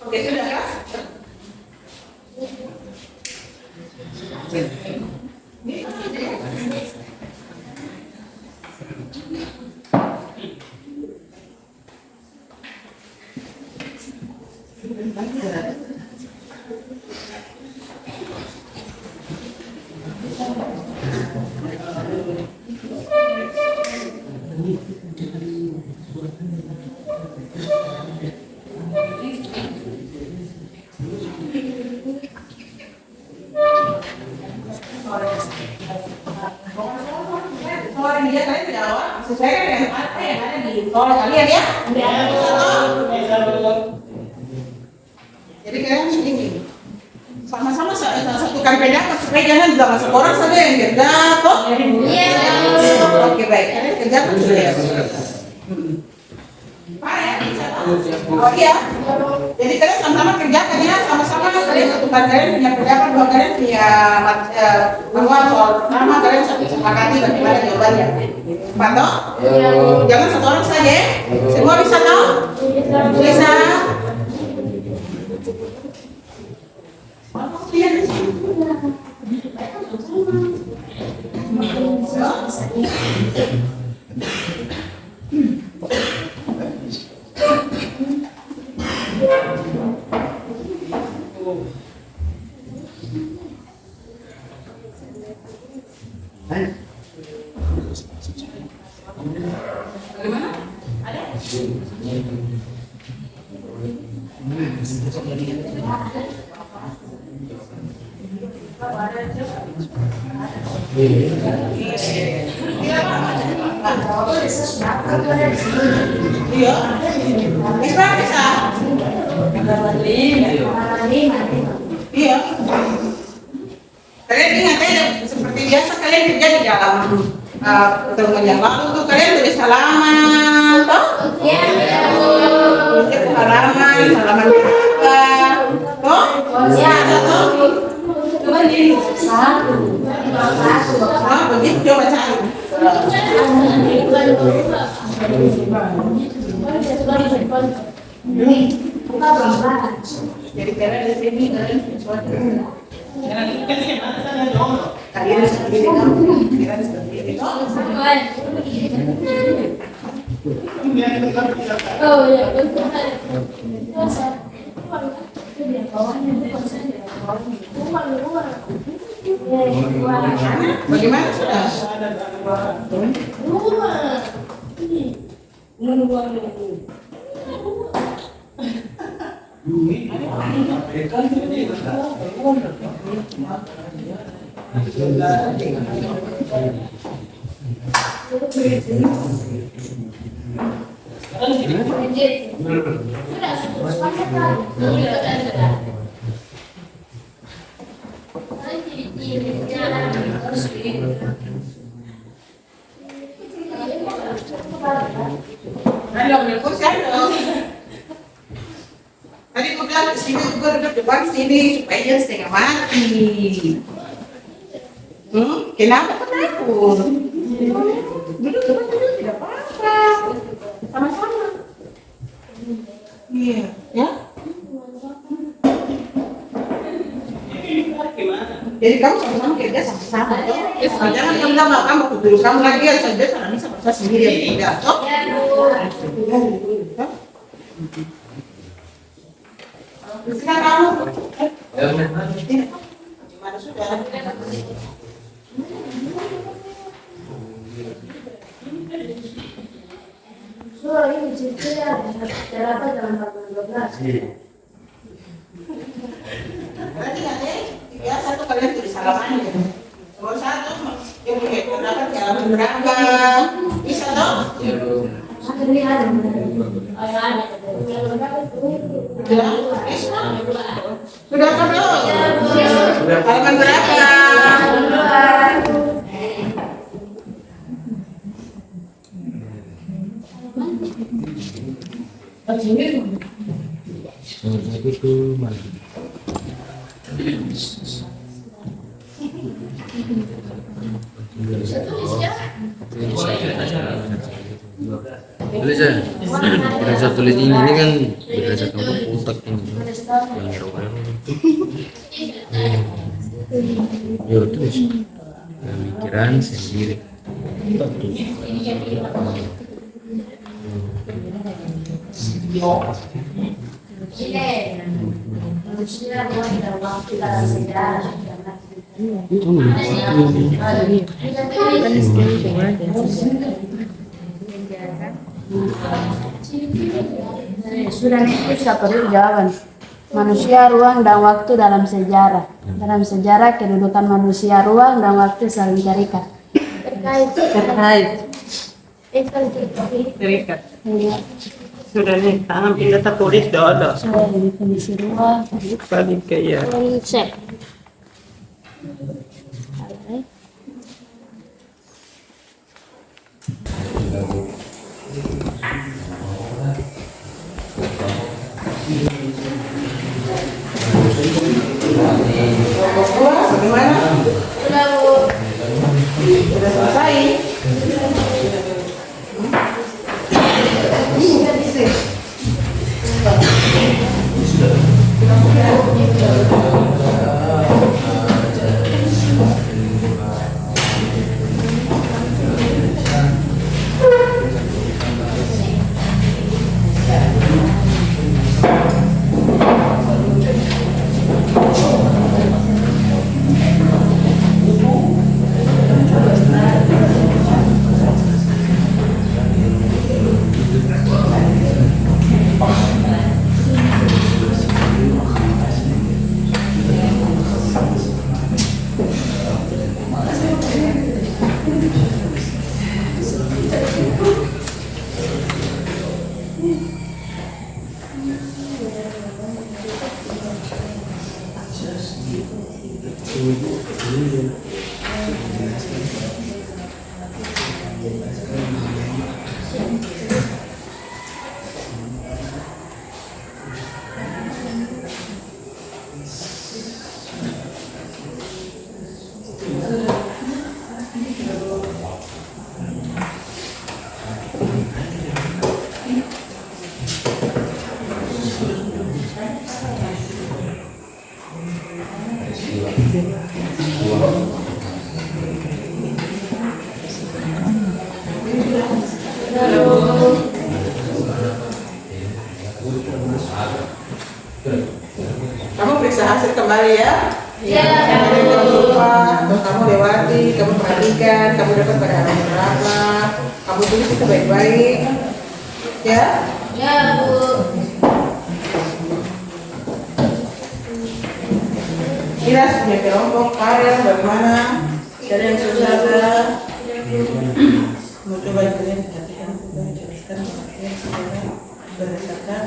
Oke, sudah kan? Soal dia kalian jawab sesuaikan dengan apa yang ada di soal kalian ya. Jadi kalian ini sama-sama satukan pendapat supaya jangan jangan satu orang saja yang kerja toh. Iya. Oke baik, kalian kerja sudah. Oh iya. Jadi kalian sama-sama kerjakan ya, sama-sama kalian satukan kalian punya pendapat bahwa kalian punya bahwa soal pertama kalian sepakati bagaimana jawabannya. Pantau? Jangan satu orang saja ya. Semua bisa tahu? Bisa. Iya. Bisa. Iya. Kalian ingat ya, seperti biasa kalian kerja di dalam pertemuan yang lalu tuh kalian tulis halaman, toh? Iya. Halaman berapa, toh? Iya, toh? Coba di begitu coba cari. Jadi kalian di sini kalian sesuatu. Kalian seperti ini, kalian seperti ini. Oh ya, betul. Bagaimana sudah? Tadi gue bilang kesini, gue duduk depan sini supaya dia setengah mati. Kenapa takut? Duduk depan duduk tidak apa-apa. Sama-sama. Iya, ya. Jadi kamu sama-sama kerja sama-sama, toh? Jangan kamu bilang kamu duduk kamu lagi ya saja karena bisa berusaha sendiri yang tidak, toh? Sekarang kamu. Gimana sudah? Soal ini cerita terdapat dalam pasal 12. Berarti nanti biasa tuh kalian tulis halamannya. Nomor 1 yang terdapat di halaman berapa? Bisa toh? Ada lihat. Sudah belum? Halaman berapa? Tulis ya. Kita bisa tulis ini kan berdasarkan otak ini. Yo tulis. Pemikiran sendiri. bersejarah. Sudah itu sudah perlu jawaban. Manusia, ruang, dan waktu dalam sejarah. Dalam sejarah, kedudukan manusia, ruang, dan waktu saling terikat. Terkait. Terikat. Iya. Sudah nih, tangan pindah tertulis doa. Sudah definisi ruang. Paling kayak Konsep. Kelompok 2 bagaimana? Sudah Bu. Sudah selesai. Kamu periksa hasil kembali ya. Ya. Jangan lupa atau kamu lewati, kamu perhatikan, kamu dapat pada halaman berapa, kamu tulis itu baik-baik, ya. Ya Bu. Kiras punya kelompok kalian bagaimana? Ada yang susah kan? Mau coba kalian perhatikan, jelaskan pengertian secara berdasarkan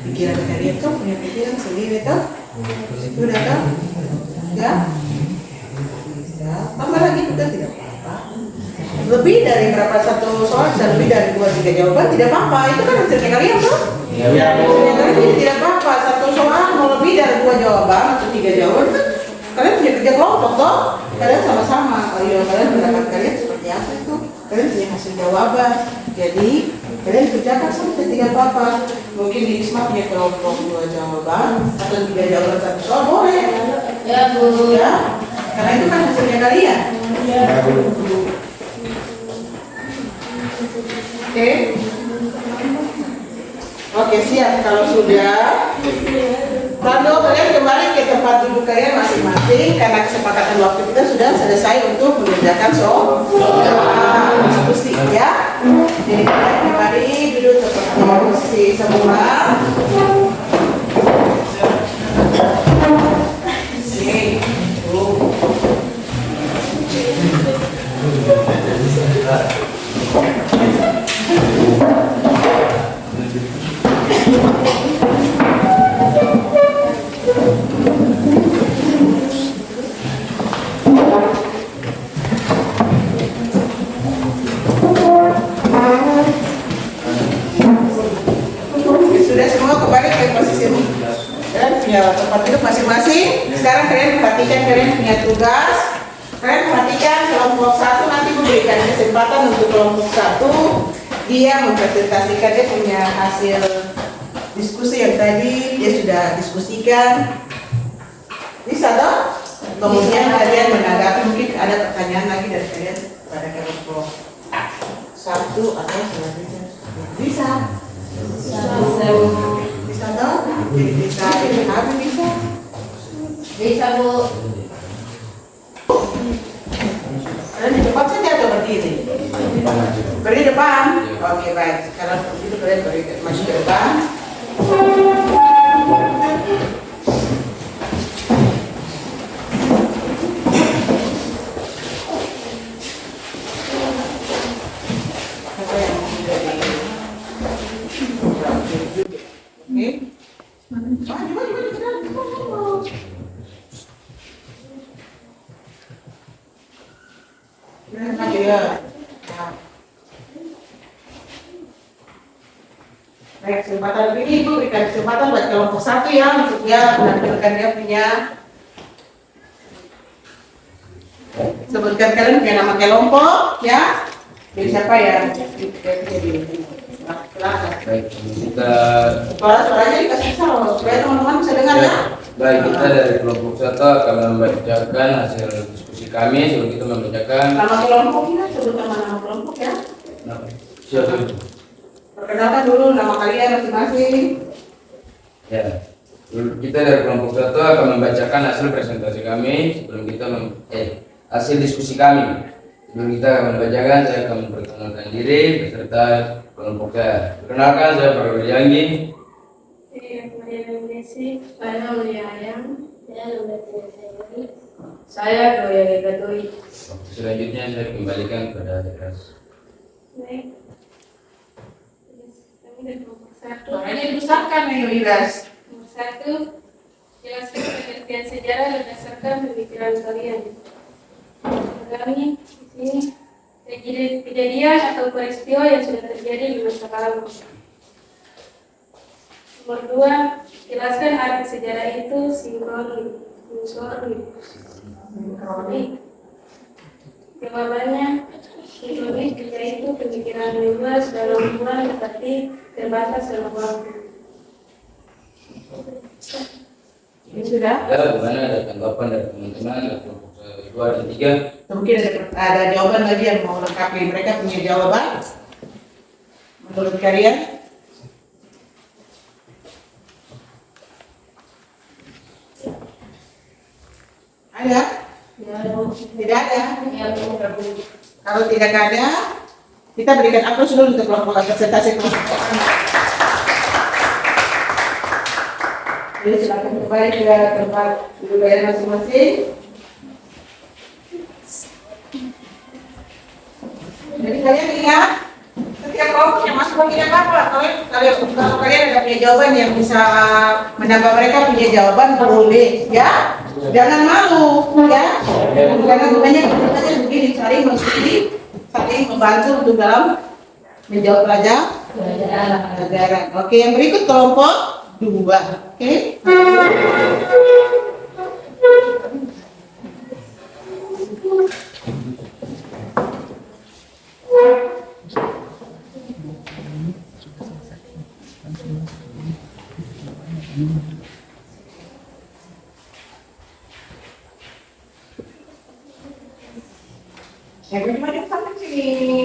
pikiran kalian tuh punya pikiran sendiri tuh. Sudah kan? Ya? Ya, tambah lagi juga tidak apa-apa. Lebih dari berapa satu soal bisa lebih dari 2-3 jawaban tidak apa-apa. Itu kan hasilnya kalian tuh. Ya, hasilnya kalian jadi tidak apa-apa. Satu soal mau lebih dari 2 jawaban atau 3 jawaban kan kalian punya kerja kelompok toh. Kalian sama-sama. Kalau kalian pendapat kalian seperti apa itu? Kalian punya hasil jawaban. Jadi kalian kerjakan sampai tidak apa-apa. Mungkin di ISMA punya kelompok 2 jawaban atau 3 jawaban satu soal boleh. Ya Bu. Ya, karena itu kan hasilnya kalian. Oke. Oke, siap. Kalau sudah, lalu kalian kembali ke tempat duduk kalian masing-masing karena kesepakatan waktu kita sudah selesai untuk mengerjakan soal diskusi ya. Jadi kalian kembali duduk seperti posisi semula. Sudah semua kembali ke posisi dan punya tempat duduk masing-masing. Sekarang kalian perhatikan, kalian punya tugas. Kalian perhatikan kelompok 1 nanti memberikan kesempatan untuk kelompok 1 dia mempresentasikan dia punya hasil diskusi yang tadi dia sudah diskusikan. Bisa toh? Kemudian kalian menanggapi, mungkin ada pertanyaan lagi dari kalian pada kelompok 1 atau selanjutnya. Bisa. Bisa toh? Jadi bisa, kami bisa. Bisa Bu. Kalian cepat saja atau berarti berdiri. Berdiri depan. Oke, baik. Sekarang begitu kalian berdiri masuk ke depan. Apa yang sudah di Oke. Maju ya. Baik, kesempatan ini Ibu berikan kesempatan buat kelompok satu ya untuk dia menampilkan dia punya sebutkan kalian punya nama kelompok ya. Jadi siapa ya? Baik, kita Suaranya dikasih salah supaya teman-teman bisa dengar ya. baik kita dari kelompok satu akan membacakan hasil diskusi kami sebelum kita membacakan. Nama kelompok kita sebutkan nama kelompok ya. Nah, siapa itu? Perkenalkan dulu nama kalian masing-masing. Ya, kita dari kelompok satu akan membacakan hasil presentasi kami sebelum kita hasil diskusi kami. Sebelum kita akan membacakan, saya akan memperkenalkan diri beserta kelompok saya. Perkenalkan, saya Pak Berjanggi. Saya Maria Indonesia, saya Maria Ayang, saya Lubati Sayuri, saya Goya Gatui. Selanjutnya saya kembalikan kepada Dekas. Baik. Kami dari kelompok satu. Suaranya dibesarkan ya Yudas. Nomor satu, jelaskan pengertian sejarah berdasarkan pemikiran kalian. Kami di sini kejadian atau peristiwa yang sudah terjadi di masa lalu. Nomor dua, jelaskan arti sejarah itu sinkronik. Jawabannya, sinkronik yaitu pemikiran bebas dalam ruang tetapi terbatas dalam waktu. Ini sudah. Ya, bagaimana ada tanggapan dari teman-teman dari kelompok kedua dan tiga? Mungkin ada jawaban lagi yang mau lengkapi mereka punya jawaban menurut kalian? Ada? Tidak ada. Kalau tidak ada, kita berikan aplaus dulu untuk kelompok presentasi kelompok. Jadi silakan kembali ke tempat duduk kalian masing-masing. Jadi kalian ingat, setiap kelompok yang masuk bagian apa? Kalau kalian ada punya jawaban yang bisa menambah mereka punya jawaban, boleh ya. Jangan malu ya. Karena gunanya kita begini, saling mengikuti, saling membantu untuk dalam menjawab pelajaran. Oke, yang berikut kelompok 2. Oke. Maju sampai sini.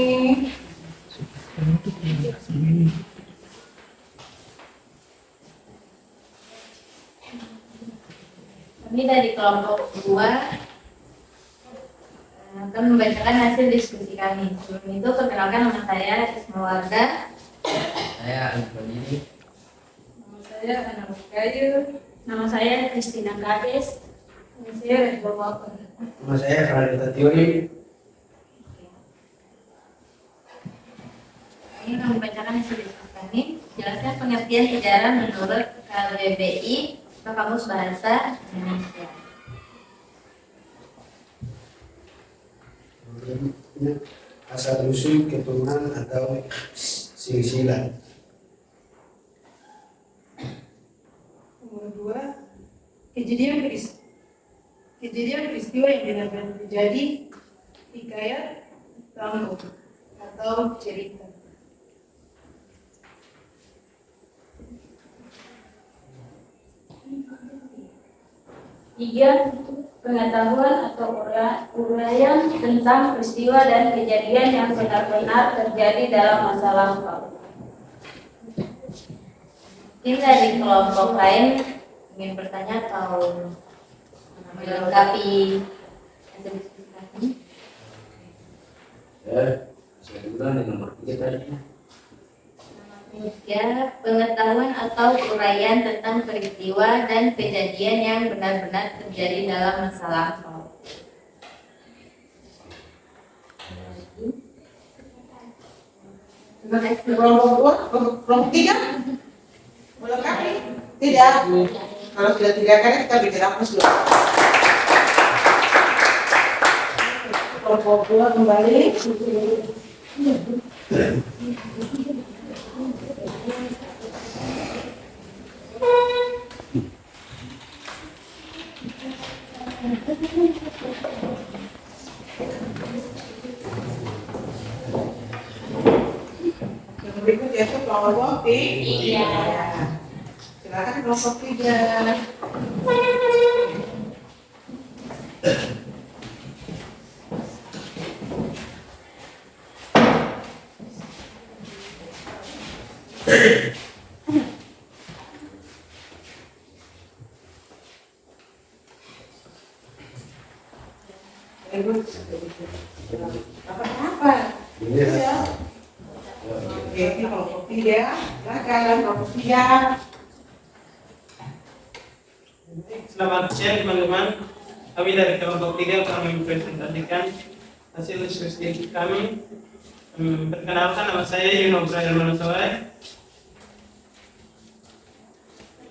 Kami dari kelompok 2 akan membacakan hasil diskusi kami. Sebelum itu, perkenalkan nama saya Isma Warda. Saya Alif. Nama saya Ana Kayu. Nama saya Kristina Kades. Nama saya Redwa Wapar. Nama saya Radita Tiori. Ini akan membacakan hasil diskusi kami. Jelaskan pengertian sejarah menurut KBBI atau Kamus Bahasa Indonesia. Asal usul keturunan atau silsilah. Nomor dua, kejadian peristiwa yang benar-benar terjadi, hikayat, tanggung atau cerita. Tiga, pengetahuan atau uraian tentang peristiwa dan kejadian yang benar-benar terjadi dalam masa lampau. Mungkin dari kelompok lain ingin bertanya atau melengkapi hasil diskusi kami. Saya ulang yang nomor 3 tadi. Ketiga, pengetahuan atau uraian tentang peristiwa dan kejadian yang benar-benar terjadi dalam masa lampau. Kelompok 3 melengkapi? Tidak. Kalau sudah 3 kali kita bikin hapus dulu. Kelompok 2 kembali. Yang berikut yaitu kelompok 3. Silakan kelompok 3. Apa? Ya. Oke, ini kelompok 3. Silakan kelompok 3. Selamat siang teman-teman. Kami dari kelompok 3 akan mempresentasikan hasil diskusi kami. Perkenalkan, nama saya Yuno Brian Manasawai.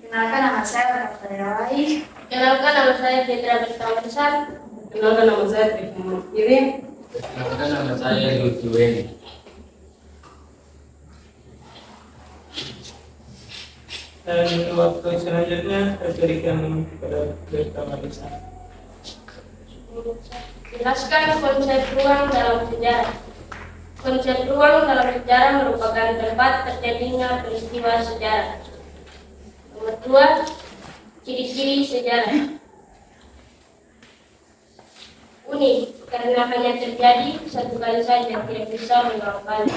Perkenalkan, nama saya Dr. Rawai. Kenalkan, nama saya Fitra Bertawansan. Kenalkan, nama saya Trik Muhammad Kirim. Kenalkan, nama saya Lutfi Weni. Dan waktu selanjutnya saya berikan kepada Bertawansan. Jelaskan konsep ruang dalam sejarah. Konsep ruang dalam sejarah merupakan tempat terjadinya peristiwa sejarah. Nomor 2, ciri-ciri sejarah. Unik, karena hanya terjadi satu kali saja, tidak bisa mengulang kali.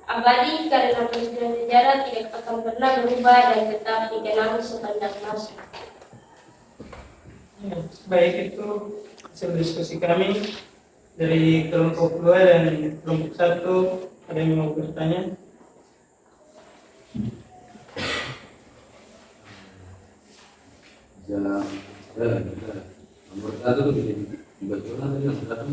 Abadi, karena peristiwa sejarah tidak akan pernah berubah dan tetap dikenang sepanjang masa. Ya, baik, itu hasil diskusi kami dari kelompok 2 dan kelompok 1. Ada yang mau bertanya? Jalan. Nomor 1 itu dibacakan tadi yang satu.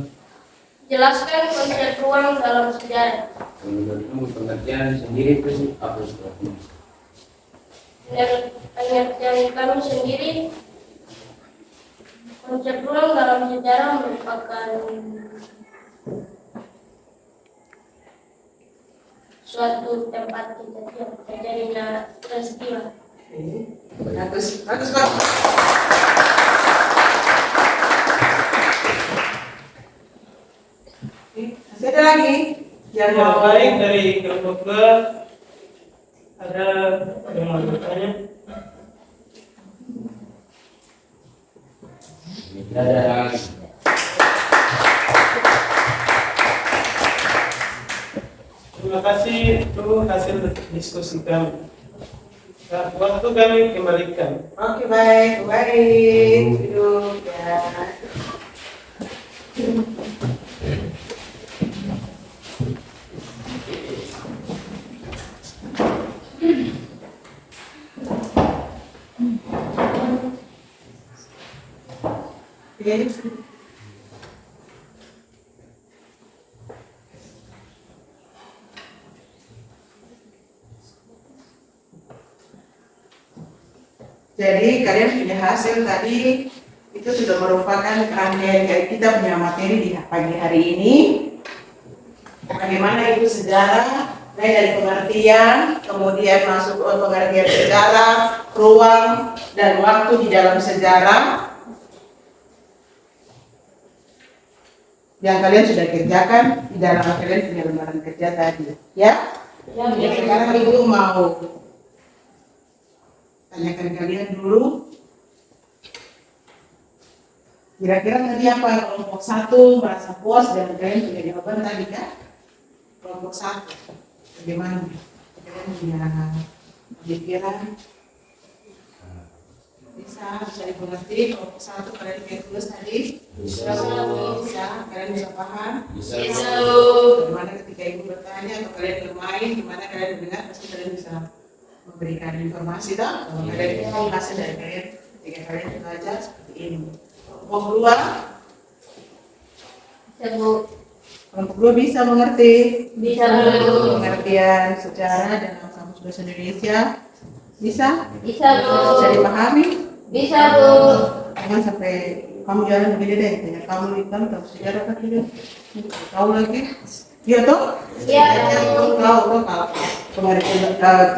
Jelaskan konsep ruang dalam sejarah. Menurutmu pengertian sendiri itu apa sebabnya? Pengertian kami sendiri, konsep ruang dalam sejarah merupakan suatu tempat kejadian terjadinya peristiwa. Bagus Pak. Masih ada lagi? Yang Yang mau baik dari kelompok 2, ada yang mau bertanya? Tidak ada lagi. Terima kasih, itu hasil diskusi kami. Nah, waktu kami kembalikan. Oke, baik. Duduk ya. Oke. Jadi kalian punya hasil tadi itu sudah merupakan rangkaian kita punya materi di pagi hari ini. Bagaimana itu sejarah, mulai dari pengertian, kemudian masuk ke pengertian sejarah, ruang dan waktu di dalam sejarah. Yang kalian sudah kerjakan di dalam kalian punya lembaran kerja tadi, ya? Ya. Sekarang ibu mau tanyakan kalian dulu. Kira-kira tadi apa kelompok 1 merasa puas dan kalian punya jawaban tadi kan? Kelompok 1, bagaimana? Kalian punya pikiran? bisa dimengerti. Kalau satu kalian yang tulis tadi bisa, kalian bisa paham. Bisa. Gimana ketika ibu bertanya atau kalian bermain, gimana kalian mendengar, pasti kalian bisa memberikan informasi toh. Kalau kalian itu hasil dari kalian ketika kalian belajar seperti ini. Kelompok kedua, kelompok kedua bisa mengerti. Bisa, Bu. Pengertian sejarah dalam kamus bahasa Indonesia. Bisa? Bisa, Bu. Bisa dipahami? Bisa, Bu. Jangan sampai kamu jalan begini deh, tanya kamu hitam tahu sejarah kan juga. Tahu lagi? Iya toh? Iya. Tahu toh kalau kemarin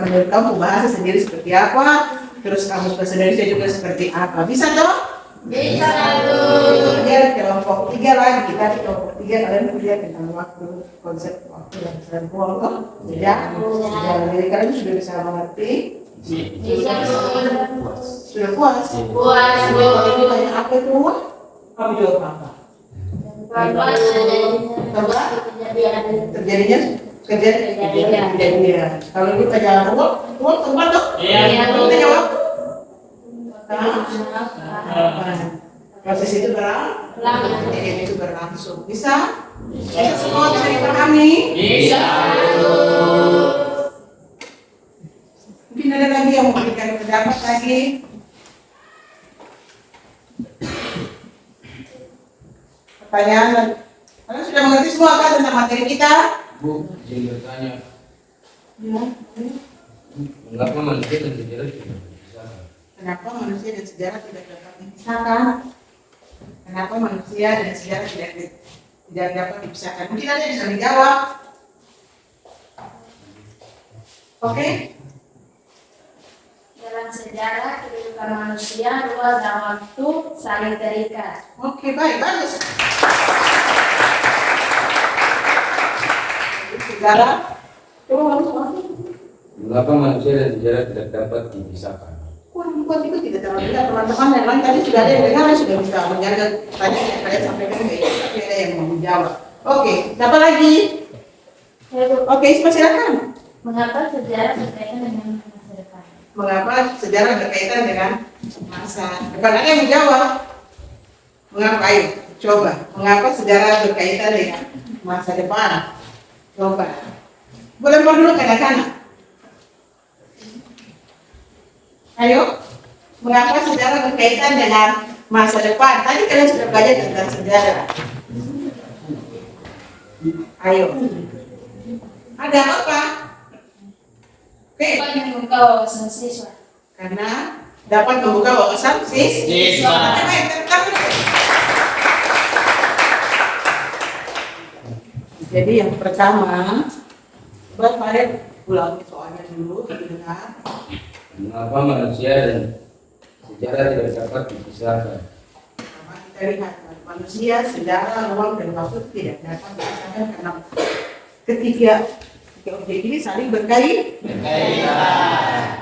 menurut kamu bahasa sendiri seperti apa? Terus kamus bahasa Indonesia juga seperti apa? Bisa toh? Bisa, Bu. Kemudian kelompok 3 lagi, tadi kelompok 3 kalian kuliah tentang waktu, konsep waktu dan ruang toh? Ya. Jadi kalian sudah bisa mengerti. Bisa, Bu. Sudah puas? Puas, Bu. Kalau ditanya apa itu ruang? Kamu jawab apa? Terjadinya kejadian. Kalau ibu tanya ruang tempat toh? Iya. Kita jawab. Proses itu berlangsung. Bisa? Bisa semua bisa dipahami? Bisa. Mungkin ada lagi yang memberikan pendapat lagi. Pertanyaan, kalian sudah mengerti semua kan tentang materi kita? Bu, izin bertanya. Ya. Mengapa manusia dan sejarah tidak dipisahkan? Kenapa manusia dan sejarah tidak dapat dipisahkan? Kenapa manusia dan sejarah tidak dapat dipisahkan? Mungkin ada yang bisa menjawab. Oke? Dalam sejarah kehidupan manusia, ruang dan waktu saling terikat. Oke, baik, bagus. Sejarah, Mengapa manusia dan sejarah tidak dapat dipisahkan? Buat itu tidak terlalu benar, teman-teman yang lain tadi sudah ada yang dengar, sudah bisa menjaga pertanyaan yang kalian sampaikan ke ibu, tapi ada yang mau menjawab. Oke, siapa lagi? Oke, Isma silakan. Mengapa sejarah berkaitan dengan masa depan? Mengapa sejarah berkaitan dengan masa depan? Ada yang menjawab? Mengapa? Ayo, coba. Mengapa sejarah berkaitan dengan masa depan? Coba. Boleh mau dulu kanak-kanak? Ayo. Mengapa sejarah berkaitan dengan masa depan? Tadi kalian sudah belajar tentang sejarah. Ayo. Ada apa? Oke. Dapat membuka wawasan siswa. Karena dapat membuka wawasan siswa. Jadi yang pertama, buat kalian ulangi soalnya dulu, didengar. Mengapa manusia dan sejarah tidak dapat dipisahkan? Pertama kita lihat manusia, sejarah, ruang dan waktu tidak dapat dipisahkan karena ketiga objek ini saling berkaitan.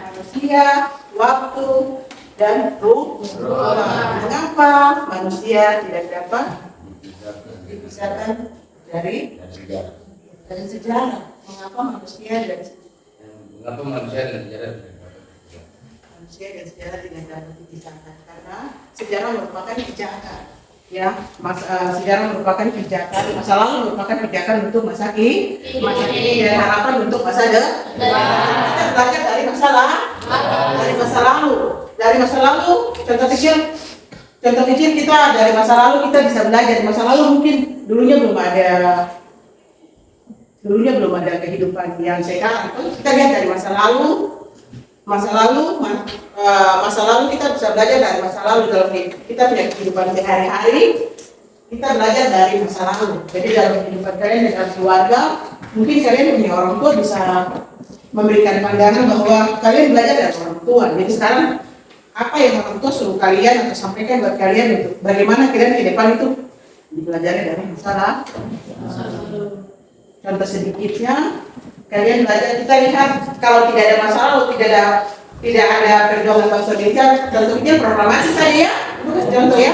Manusia, waktu, dan ruang. Mengapa manusia tidak dapat dipisahkan dari sejarah? Mengapa manusia dan sejarah tidak dapat dipisahkan? Karena sejarah merupakan pijakan. Ya, sejarah merupakan pijakan, masa lalu merupakan pijakan untuk masa kini dan harapan untuk masa depan. Kita belajar dari masa lalu. Contoh kecil kita dari masa lalu kita bisa belajar. Masa lalu mungkin dulunya belum ada kehidupan yang sekarang. Kita lihat dari masa lalu kita bisa belajar dari masa lalu. Dalam kita punya kehidupan sehari-hari, kita belajar dari masa lalu. Jadi dalam kehidupan kalian dengan keluarga, mungkin kalian punya orang tua bisa memberikan pandangan bahwa kalian belajar dari orang tua. Jadi sekarang apa yang orang tua suruh kalian atau sampaikan buat kalian itu bagaimana kalian ke depan itu dipelajari dari masa lalu. Contoh sedikitnya, kalian belajar, kita lihat kalau tidak ada masa lalu, tidak ada perjuangan bangsa Indonesia, contohnya proklamasi saja ya, contoh ya.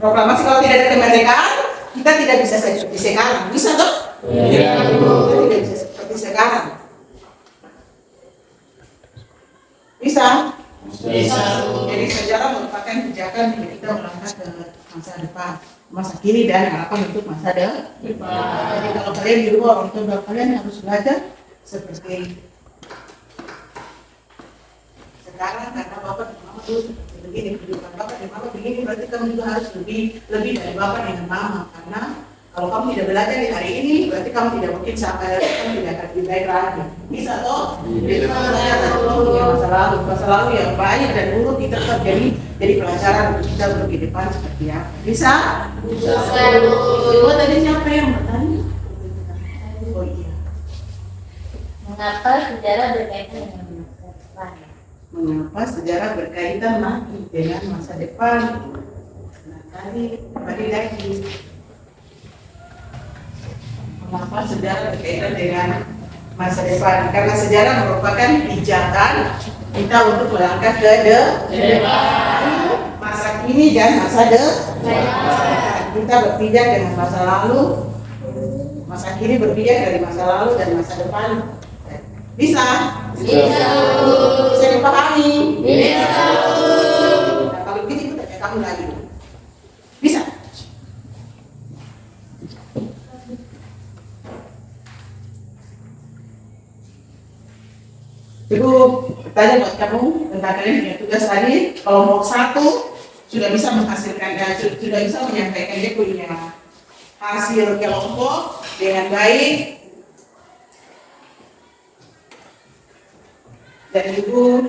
Proklamasi kalau tidak ada kemerdekaan, kita tidak bisa seperti sekarang, bisa toh? Iya. Kita tidak bisa seperti sekarang. Bisa? Bisa. mengarahkan diri kita melangkah ke masa depan, masa kini dan harapan untuk masa depan. Jadi kalau kalian di rumah orang tua kalian harus belajar seperti sekarang karena bapak dan mama dulu begini, kehidupan bapak dan mama begini, berarti kamu juga harus lebih dari bapak dengan mama, karena kalau kamu tidak belajar di hari ini, berarti kamu tidak mungkin sampai kamu tidak akan lebih baik lagi. Bisa toh? Jadi masa lalu yang baik dan buruk kita tetap jadi pelajaran untuk kita untuk di depan seperti apa. Bisa? Bisa. Kedua tadi siapa yang bertanya? Oh iya. Mengapa sejarah berkaitan dengan masa depan? Mengapa sejarah berkaitan lagi dengan masa depan? Nah, tadi lagi. Mengapa sejarah berkaitan dengan masa depan? Karena sejarah merupakan pijakan kita untuk melangkah ke depan. Masa kini dan masa depan. Kita berpijak dengan masa lalu, masa kini berpijak dari masa lalu dan masa depan. Bisa? Bisa. Bisa dipahami? Bisa. Nah, kalau begitu tanya kamu lagi. Bisa? Ibu bertanya buat kamu tentang kalian punya tugas tadi. Kelompok 1 sudah bisa menghasilkan, sudah bisa menyampaikan dia punya hasil kelompok dengan baik. Dan ibu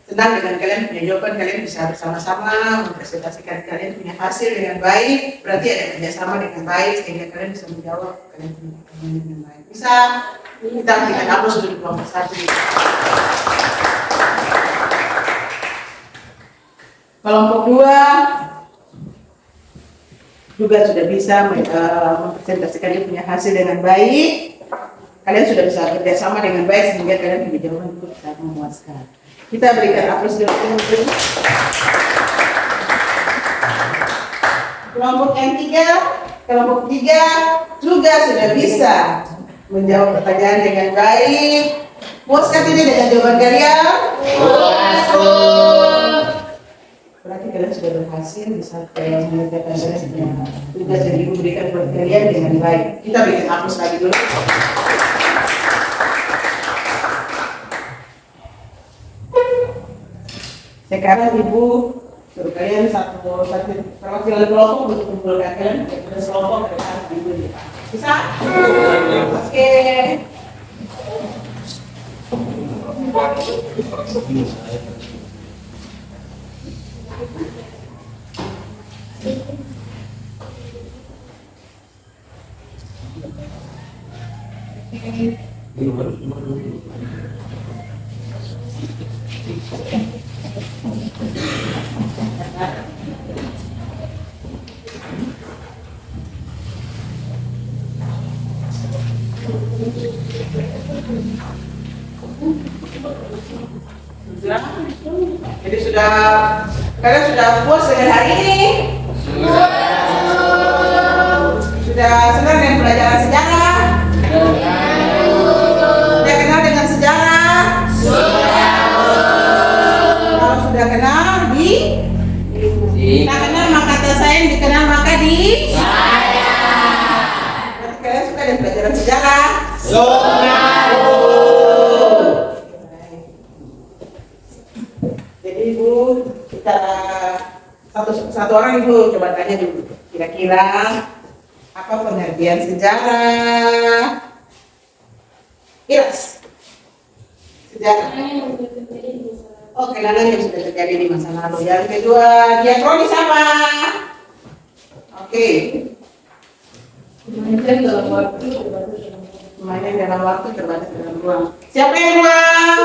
senang dengan kalian punya jawaban, kalian bisa bersama-sama mempresentasikan kalian punya hasil dengan baik. Berarti ada kerjasama dengan baik sehingga kalian bisa menjawab kalian punya pertanyaan dengan baik. Bisa? Kita berikan aplaus untuk kelompok 1. Kelompok 2 juga sudah bisa mempresentasikan dia punya hasil dengan baik. Kalian sudah bisa bekerjasama dengan baik sehingga kalian punya jawaban itu bisa memuaskan. Kita berikan aplaus dulu. Kelompok yang 3, kelompok 3 juga sudah bisa menjawab pertanyaan dengan baik. Puaskah tidak dengan jawaban kalian? Puas. Berarti kalian sudah berhasil bisa mengerjakan tugas yang ibu berikan buat kalian dengan baik. Kita berikan aplaus lagi dulu. Sekarang ibu suruh kalian satu perwakilan kelompok untuk kumpulkan kalian ke kelompok ke depan ibu di depan. Bisa? Oke. Jadi kalian sudah puas dengan hari ini? Sudah senang dengan pelajaran sejarah? Sudah kenal dengan sejarah? Kalau sudah kenal kita kenal maka sayang dikenal maka di saya. Berarti kalian suka dengan pelajaran sejarah? Suka. Jadi ibu kita satu orang ibu coba tanya dulu kira-kira apa pengertian sejarah? Iras. Sejarah. Oh, kenangan yang sudah terjadi di masa lalu. Yang kedua, diakronis apa? Oke. Mainan dalam waktu terbatas dalam ruang. Siapa yang ruang?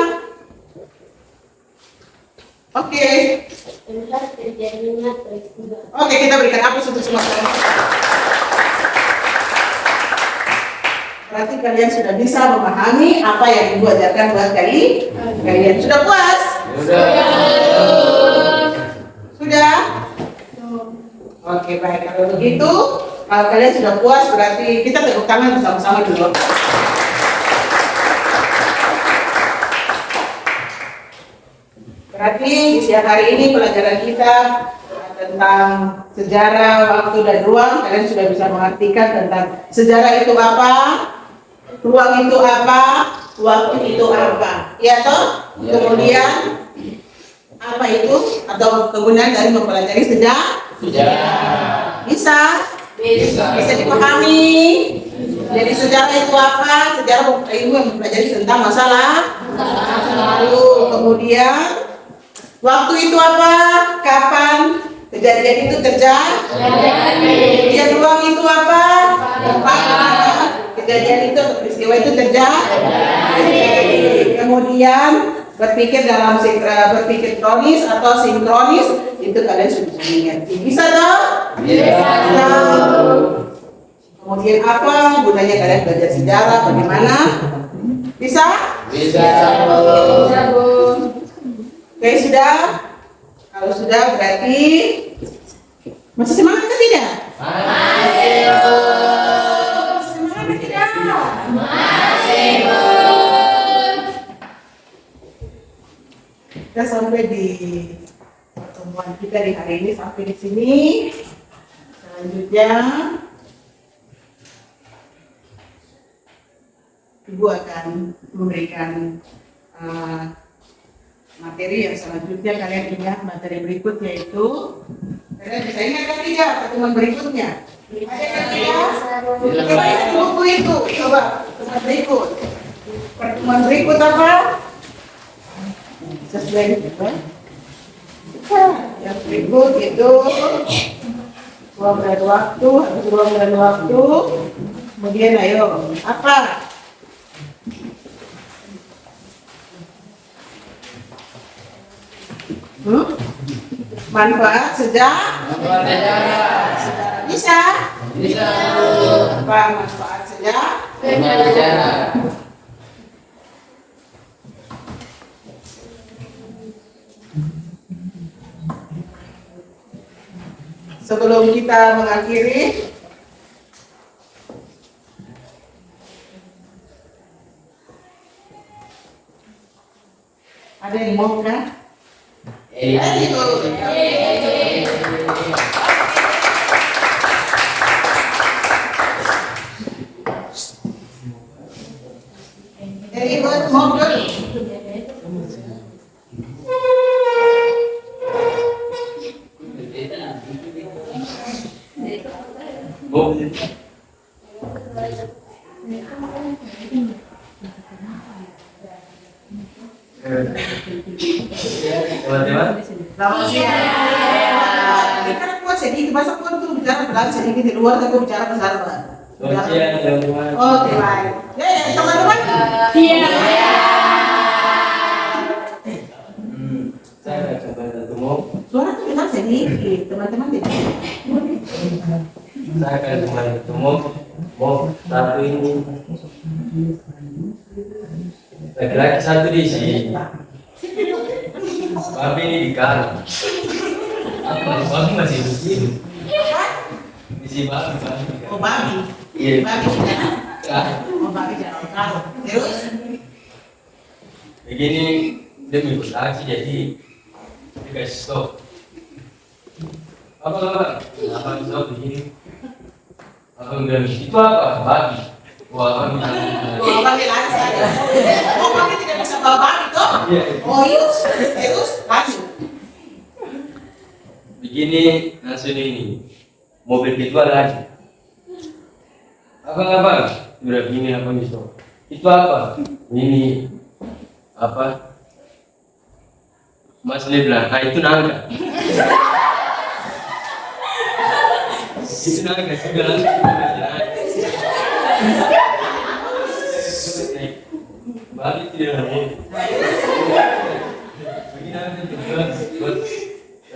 Oke. Oke, kita berikan aplaus untuk semua kalian. Berarti kalian sudah bisa memahami apa yang ibu ajarkan buat kalian. Sudah puas? Sudah? Oke, baik. Kalau begitu, kalau kalian sudah puas, berarti kita tepuk tangan bersama-sama dulu. Berarti di siang hari ini pelajaran kita tentang sejarah, waktu dan ruang. Kalian sudah bisa mengartikan tentang sejarah itu apa, ruang itu apa, waktu itu apa. Ya toh? Kemudian apa itu atau kegunaan dari mempelajari sejarah? Bisa dipahami. Jadi sejarah itu apa? Sejarah ilmu yang mempelajari tentang masalah lalu. Kemudian waktu itu apa? Kapan kejadian itu terjadi? Kemudian ruang itu apa? Tempat kejadian itu atau peristiwa itu terjadi. Kemudian berpikir dalam berpikir kronis atau sinkronis itu kalian sudah mengerti. Bisa toh? Bisa. Kemudian apa gunanya kalian belajar sejarah? Bagaimana? Bisa? Bisa, Bu. Oke, sudah? Kalau sudah berarti masih semangat atau tidak? Masih, Bu. Semangat atau tidak? Masih, Bu. Kita sampai di pertemuan kita di hari ini sampai di sini. Selanjutnya Ibu akan memberikan materi yang selanjutnya. Kalian ingat materi berikut yaitu, kalian bisa ingat kan tidak pertemuan berikutnya? Ada yang tidak? Coba lihat buku itu, coba pertemuan berikut. Pertemuan berikut apa? Sesuai dengan yang berikut itu ruang dan waktu, ruang dan waktu. Kemudian ayo apa? Manfaat sejarah. Bisa? Bisa. Apa manfaat sejarah? Sebelum kita mengakhiri, ada yang mau kan? Kita kuat sedikit, masa kuat tuh bicara pelan sedikit di luar, tapi bicara besar banget. Oh, teman. Ya, teman-teman. Iya. Saya coba ketemu. Suara tuh besar sedikit, teman-teman tidak. Saya akan mulai ketemu. Mau satu ini. Laki-laki satu di sini. Babi ini di kanan. Babi masih di sini. Di sini babi. Oh, babi. Iya. Babi di kanan. Oh, babi jangan tahu. Terus? Begini dia mengikut aksi jadi dia kasih stop. Apa stop begini? Apa bilang itu apa? Babi. Wah, babi. Oh, babi lari saja. Oh, babi tidak bisa bawa babi toh? Iya. Oh, iya. Terus lanjut. Begini langsung ini mobil kedua lagi. Apa? Udah begini apa nih stop? Itu apa? Ini apa? Mas bilang, itu nangka. Itu nangka segala. Balik tidak lagi.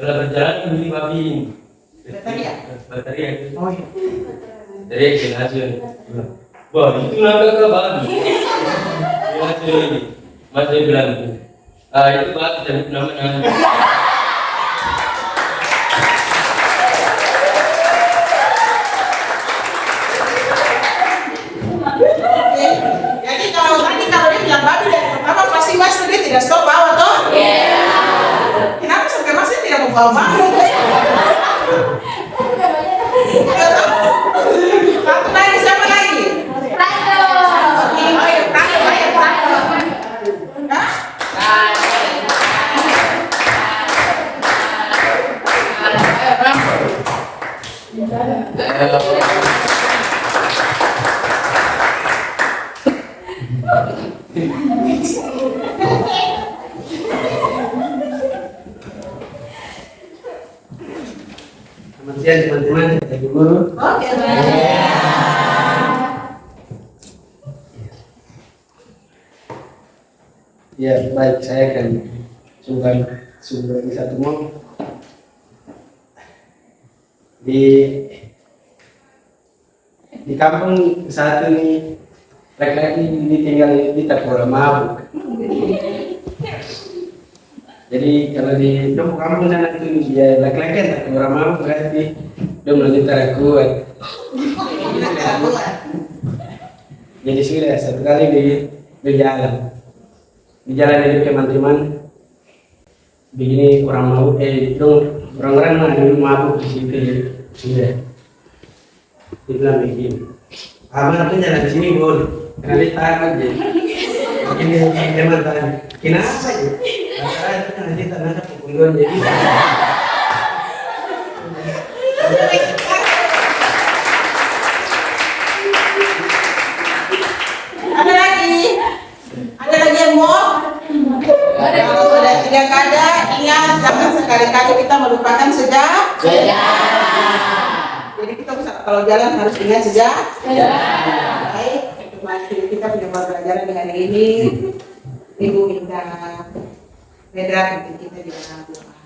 Kalau berjalan ini babi ini. Bateria. Oh iya. Dari hasil. Wah itu nangka ke babi. Hasil ini. Masih bilang itu babi dan namanya. Jadi kalau dia bilang babi dari pertama pasti Mas dia tidak stop bawa toh? Iya. bawa. Satu lagi, siapa lagi? Prado. Selamat siang teman-teman, saya guru. Oke. Ya, baik, saya akan sumber satu mau di kampung satu ini laki-laki ini tinggal di Tapora mabuk. Jadi kalau di kampung sana itu ya laki-laki Tapora mabuk berarti dia melalui tara kuat. Jadi sudah satu kali di jalan itu teman-teman begini orang mau orang-orang mah dulu mabuk di situ ya sudah dibilang begini aman tuh jalan di sini boleh karena dia tahan aja begini teman tahan kenapa ya karena itu kan nanti tanahnya pukul jadi ada lagi yang mau? Kalau sudah tidak ada, ingat jangan sekali-kali kita melupakan sejarah. Jadi kita kalau jalan harus ingat sejarah. Baik, untuk materi kita punya pelajaran di hari ini, Ibu minta Pedra untuk kita di dalam doa.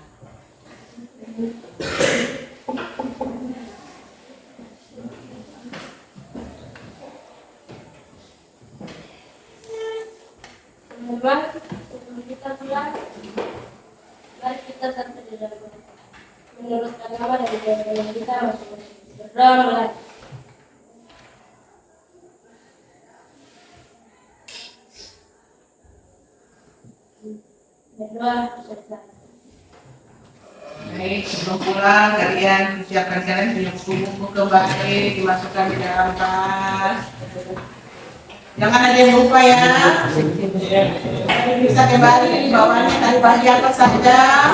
Teman-teman, sebelum kita pulang, mari kita sampai di dalam menurut agama dan keyakinan kita masing-masing. Berdoa mulai. Berdoa bersama. Baik, sebelum pulang kalian siapkan kalian punya buku-buku kembali dimasukkan di dalam tas. Jangan ada yang lupa ya. Bisa kembali bawahnya tadi pagi apa saja.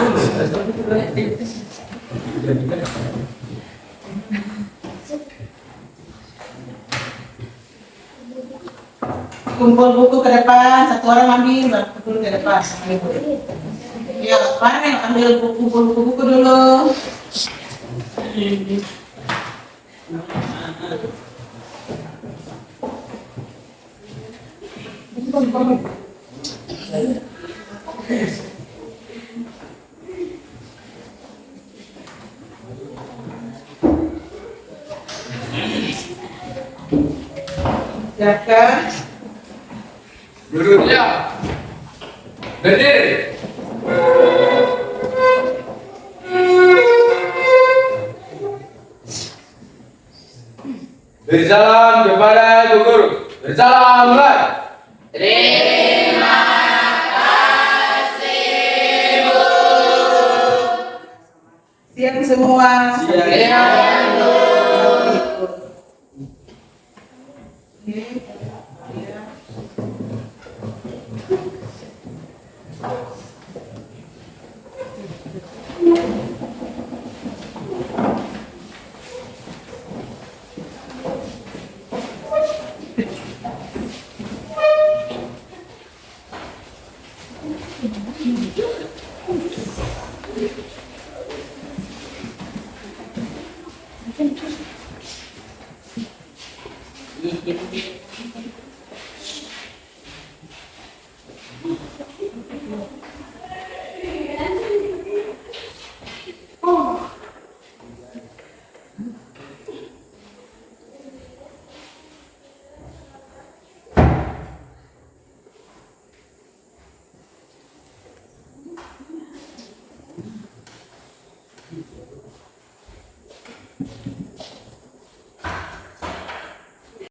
Kumpul buku ke depan, satu orang ambil, baru ke depan. Ya, mana ambil buku-buku dulu. Siapkan. Duduknya berdiri. Bersalam kepada Ibu Guru. Bersalam mulai. Terima kasih Bu. Siap semua. Siap Bu.